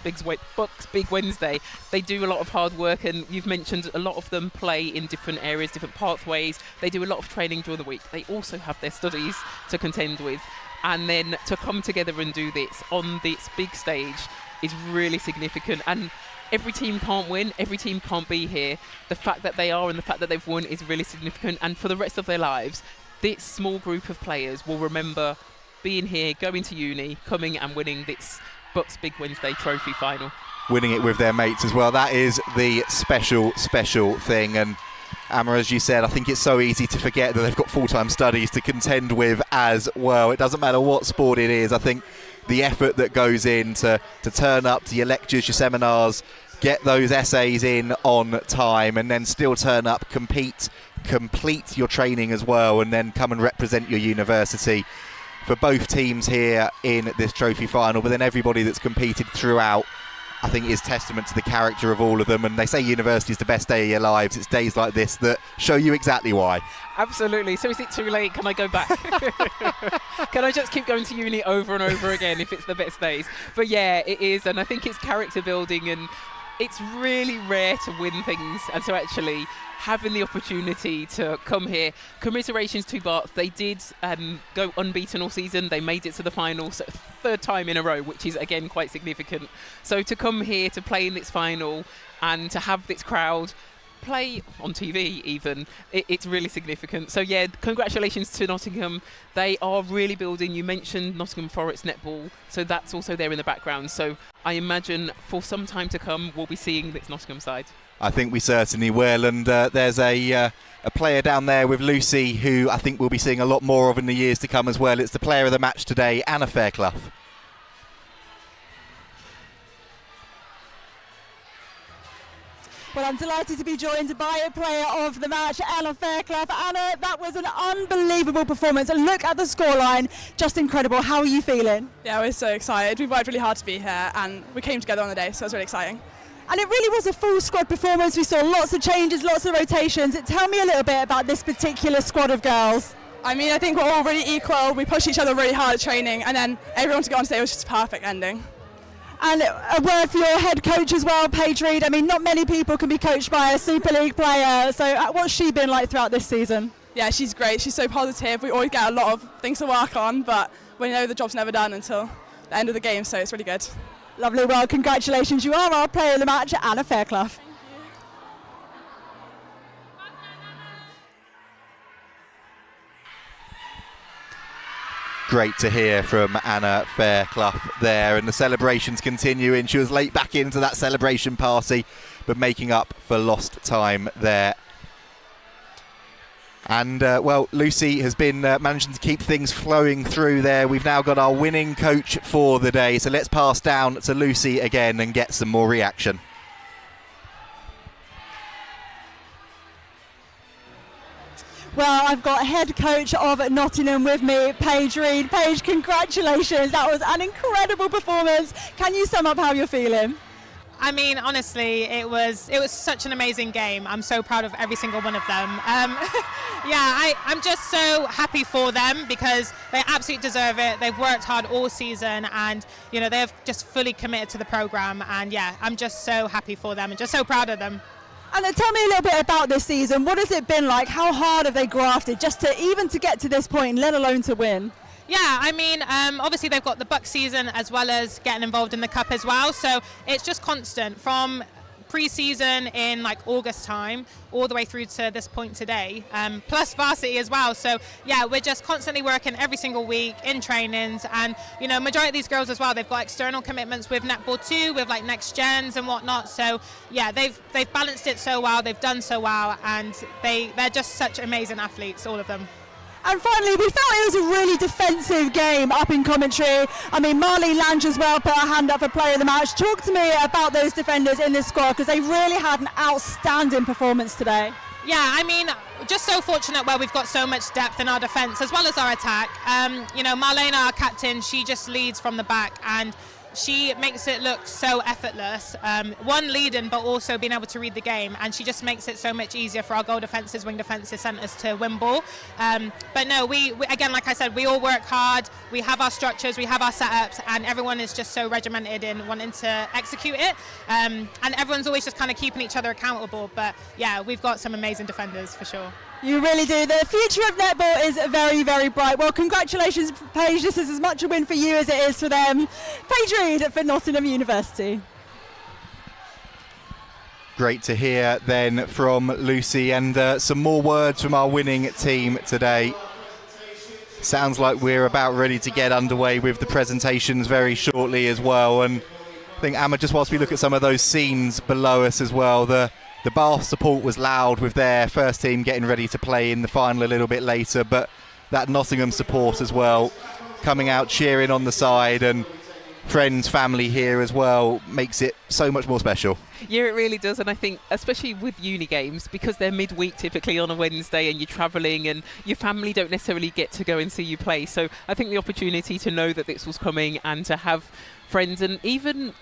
Big Wednesday. They do a lot of hard work, and you've mentioned a lot of them play in different areas, different pathways. They do a lot of training during the week. They also have their studies to contend with, and then to come together and do this on this big stage is really significant. And every team can't win, every team can't be here. The fact that they are and the fact that they've won is really significant, and for the rest of their lives this small group of players will remember being here, going to uni, coming and winning this BUCS Big Wednesday trophy final. Winning it with their mates as well. That is the special thing. And Emma, as you said, I think it's so easy to forget that they've got full-time studies to contend with as well. It doesn't matter what sport it is. I think the effort that goes in to turn up to your lectures, your seminars, get those essays in on time, and then still turn up, complete your training as well, and then come and represent your university. For both teams here in this trophy final, but then everybody that's competed throughout, I think is testament to the character of all of them. And they say university is the best day of your lives. It's days like this that show you exactly why. Absolutely. So is it too late? Can I go back? Can I just keep going to uni over and over again if it's the best days? But yeah, it is. And I think it's character building, and it's really rare to win things. And so actually having the opportunity to come here, commiserations to Bath. They did go unbeaten all season. They made it to the final, so 3rd time in a row, which is again quite significant. So to come here to play in this final and to have this crowd play on TV even, it's really significant. So yeah, congratulations to Nottingham. They are really building. You mentioned Nottingham Forest netball, so that's also there in the background. So I imagine for some time to come we'll be seeing this Nottingham side. I think we certainly will, and there's a player down there with Lucy who I think we'll be seeing a lot more of in the years to come as well. It's the player of the match today, Anna Fairclough. Well, I'm delighted to be joined by a player of the match, Anna Fairclough. Anna, that was an unbelievable performance. And look at the scoreline, just incredible. How are you feeling? Yeah, we're so excited. We've worked really hard to be here and we came together on the day, so it was really exciting. And it really was a full squad performance. We saw lots of changes, lots of rotations. Tell me a little bit about this particular squad of girls. I mean, I think we're all really equal. We pushed each other really hard at training, and then everyone to go on stage was just a perfect ending. And a word for your head coach as well, Paige Reed. I mean, not many people can be coached by a Super League player. So what's she been like throughout this season? Yeah, she's great. She's so positive. We always get a lot of things to work on, but we know the job's never done until the end of the game, so it's really good. Lovely. Well, congratulations. You are our player of the match, Anna Fairclough. Great to hear from Anna Fairclough there, and the celebrations continuing. She was late back into that celebration party, but making up for lost time there. And well, Lucy has been managing to keep things flowing through there. We've now got our winning coach for the day, so let's pass down to Lucy again and get some more reaction. Well, I've got head coach of Nottingham with me, Paige Reed. Paige, congratulations. That was an incredible performance. Can you sum up how you're feeling? I mean, honestly, it was such an amazing game. I'm so proud of every single one of them. I'm just so happy for them because they absolutely deserve it. They've worked hard all season and, you know, they've just fully committed to the programme. And yeah, I'm just so happy for them and just so proud of them. And tell me a little bit about this season. What has it been like? How hard have they grafted just to get to this point, let alone to win? Yeah, I mean, obviously they've got the BUCS season as well as getting involved in the Cup as well. So it's just constant from pre-season in like August time all the way through to this point today, plus varsity as well. So yeah, we're just constantly working every single week in trainings, and you know, majority of these girls as well, they've got external commitments with netball too, with like next gens and whatnot. So yeah, they've balanced it so well, they've done so well, and they're just such amazing athletes, all of them. And finally, we felt it was a really defensive game up in commentary. I mean, Marlene Lange as well put her hand up for player of the match. Talk to me about those defenders in this squad, because they really had an outstanding performance today. Yeah, I mean, just so fortunate where we've got so much depth in our defence as well as our attack. You know, Marlene, our captain, she just leads from the back and she makes it look so effortless. One, leading, but also being able to read the game, and she just makes it so much easier for our goal defences, wing defences, centres to win ball. But no, we again, like I said, we all work hard. We have our structures, we have our setups, and everyone is just so regimented in wanting to execute it. And everyone's always just kind of keeping each other accountable. But yeah, we've got some amazing defenders for sure. You really do. The future of netball is very, very bright. Well, congratulations, Paige. This is as much a win for you as it is for them. Paige Reed for Nottingham University. Great to hear then from Lucy, and some more words from our winning team today. Sounds like we're about ready to get underway with the presentations very shortly as well. And I think, Emma, just whilst we look at some of those scenes below us as well, the Bath support was loud with their first team getting ready to play in the final a little bit later, but that Nottingham support as well coming out cheering on the side, and friends, family here as well, makes it so much more special. Yeah, it really does. And I think especially with uni games, because they're midweek typically on a Wednesday and you're travelling and your family don't necessarily get to go and see you play, so I think the opportunity to know that this was coming and to have friends and even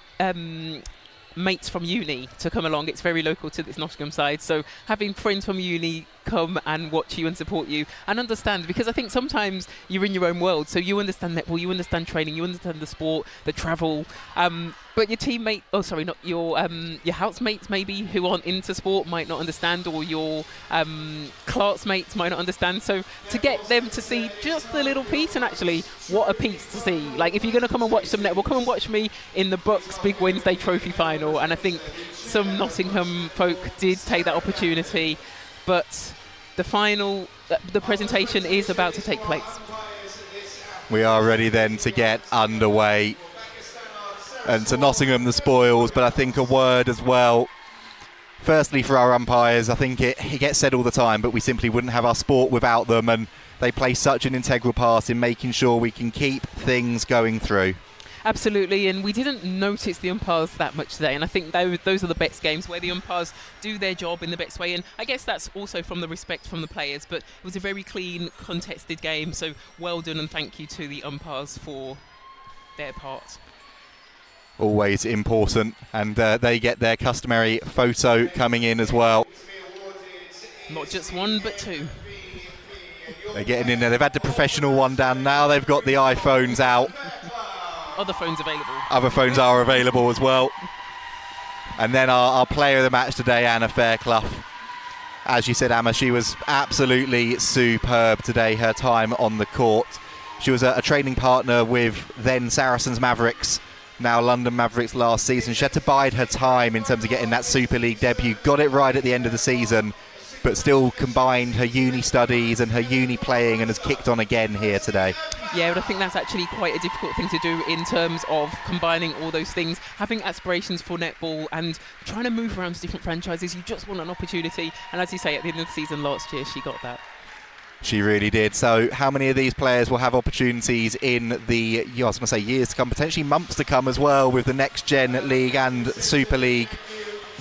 mates from uni to come along. It's very local to this Nottingham side, so having friends from uni come and watch you and support you and understand, because I think sometimes you're in your own world, so you understand netball, you understand training, you understand the sport, the travel, but your teammate, your housemates maybe who aren't into sport might not understand, or your classmates might not understand. So to get them to see just a little piece, and actually what a piece to see. Like, if you're going to come and watch some netball, come and watch me in the BUCS Big Wednesday trophy final. And I think some Nottingham folk did take that opportunity, but the final, the presentation is about to take place. We are ready then to get underway. And to Nottingham the spoils, but I think a word as well. Firstly, for our umpires, I think it gets said all the time, but we simply wouldn't have our sport without them, and they play such an integral part in making sure we can keep things going through. Absolutely, and we didn't notice the umpires that much today, and I think those are the best games where the umpires do their job in the best way, and I guess that's also from the respect from the players, but it was a very clean, contested game, so well done and thank you to the umpires for their part. Always important, and they get their customary photo coming in as well. Not just one, but two. They're getting in there. They've had the professional one down. Now they've got the iPhones out. Other phones available. Other phones are available as well. And then our player of the match today, Anna Fairclough. As you said, Emma, she was absolutely superb today, her time on the court. She was a training partner with then Saracens Mavericks, now London Mavericks last season. She had to bide her time in terms of getting that Super League debut. Got it right at the end of the season, but still combined her uni studies and her uni playing and has kicked on again here today. Yeah, but I think that's actually quite a difficult thing to do in terms of combining all those things, having aspirations for netball and trying to move around to different franchises. You just want an opportunity, and as you say, at the end of the season last year, she got that. She really did. So how many of these players will have opportunities in the, I was going to say years to come, potentially months to come as well, with the Next Gen League and Super League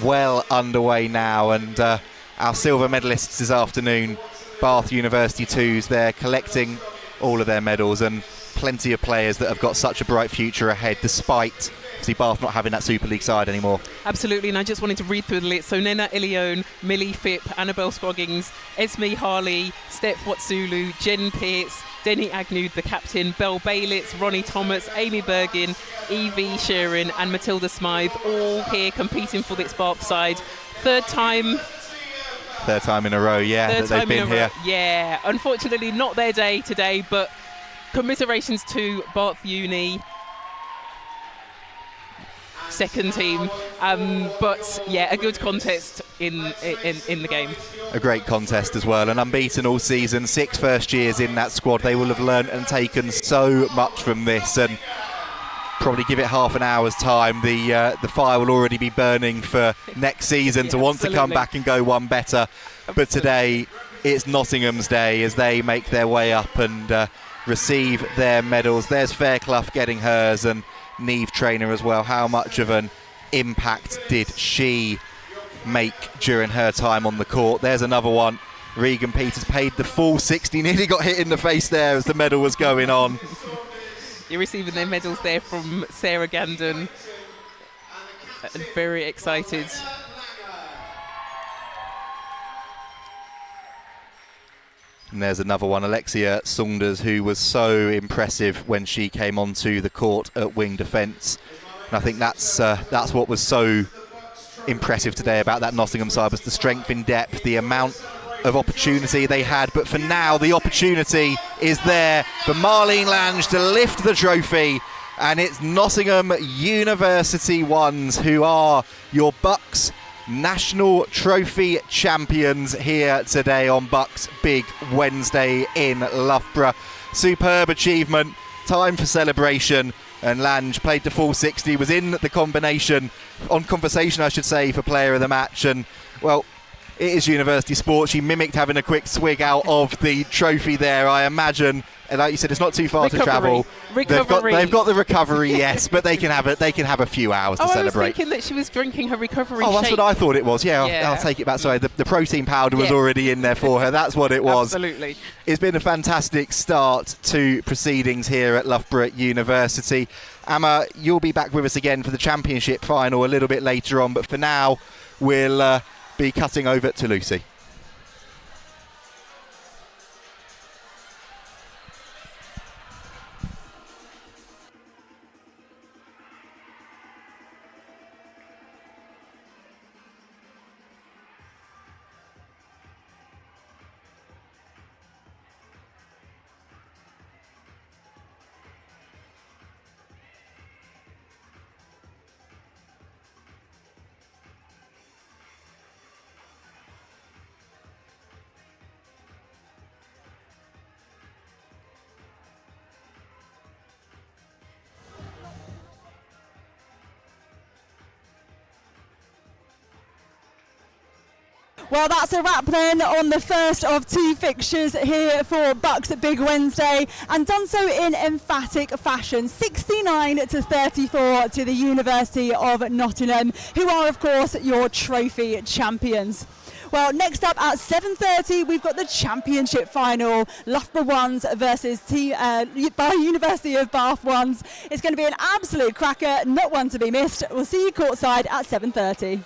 well underway now. And our silver medalists this afternoon, Bath University 2's, they're collecting all of their medals, and plenty of players that have got such a bright future ahead despite Bath not having that Super League side anymore. Absolutely, and I just wanted to read through the list. So Nena Ilione, Millie Phipp, Annabelle Scroggins, Esme Harley, Steph Watsulu, Jen Pearce, Denny Agnew, the captain, Belle Baylitz, Ronnie Thomas, Amy Bergin, Evie Sheeran and Matilda Smythe, all here competing for this Bath side. Third time in a row, yeah, that they've been here. Yeah, unfortunately not their day today, but commiserations to Bath Uni second team, but yeah, a good contest in the game. A great contest as well, and unbeaten all season, 6 first years in that squad. They will have learnt and taken so much from this, and probably give it half an hour's time, the fire will already be burning for next season to want to come back and go one better. But today it's Nottingham's day as they make their way up and receive their medals. There's Fairclough getting hers, and Neve Trainer as well. How much of an impact did she make during her time on the court? There's another one. Regan Peters paid the full 60, nearly got hit in the face there as the medal was going on. You're receiving their medals there from Sarah Gandon. Very excited. And there's another one, Alexia Saunders, who was so impressive when she came onto the court at wing defence. And I think that's what was so impressive today about that Nottingham side, was the strength in depth, the amount of opportunity they had. But for now, the opportunity is there for Marlene Lange to lift the trophy. And it's Nottingham University Ones who are your BUCS National Trophy champions here today on BUCS Big Wednesday in Loughborough. Superb achievement, time for celebration, and Lange played the full 60, was in the conversation I should say, for player of the match. And well, it is university sports. She mimicked having a quick swig out of the trophy there, I imagine. And like you said, it's not too far to travel. They've got the recovery, yes, but they can have a few hours to celebrate. I was thinking that she was drinking her recovery shake. That's what I thought it was. Yeah. I'll take it back. Sorry, the protein powder was already in there for her. That's what it was. Absolutely. It's been a fantastic start to proceedings here at Loughborough University. Emma, you'll be back with us again for the championship final a little bit later on, but for now, we'll be cutting over to Lucy. Well, that's a wrap then on the first of 2 fixtures here for BUCS Big Wednesday, and done so in emphatic fashion. 69-34 to the University of Nottingham, who are of course your trophy champions. Well, next up at 7:30, we've got the championship final, Loughborough Ones versus University of Bath Ones. It's going to be an absolute cracker, not one to be missed. We'll see you courtside at 7:30.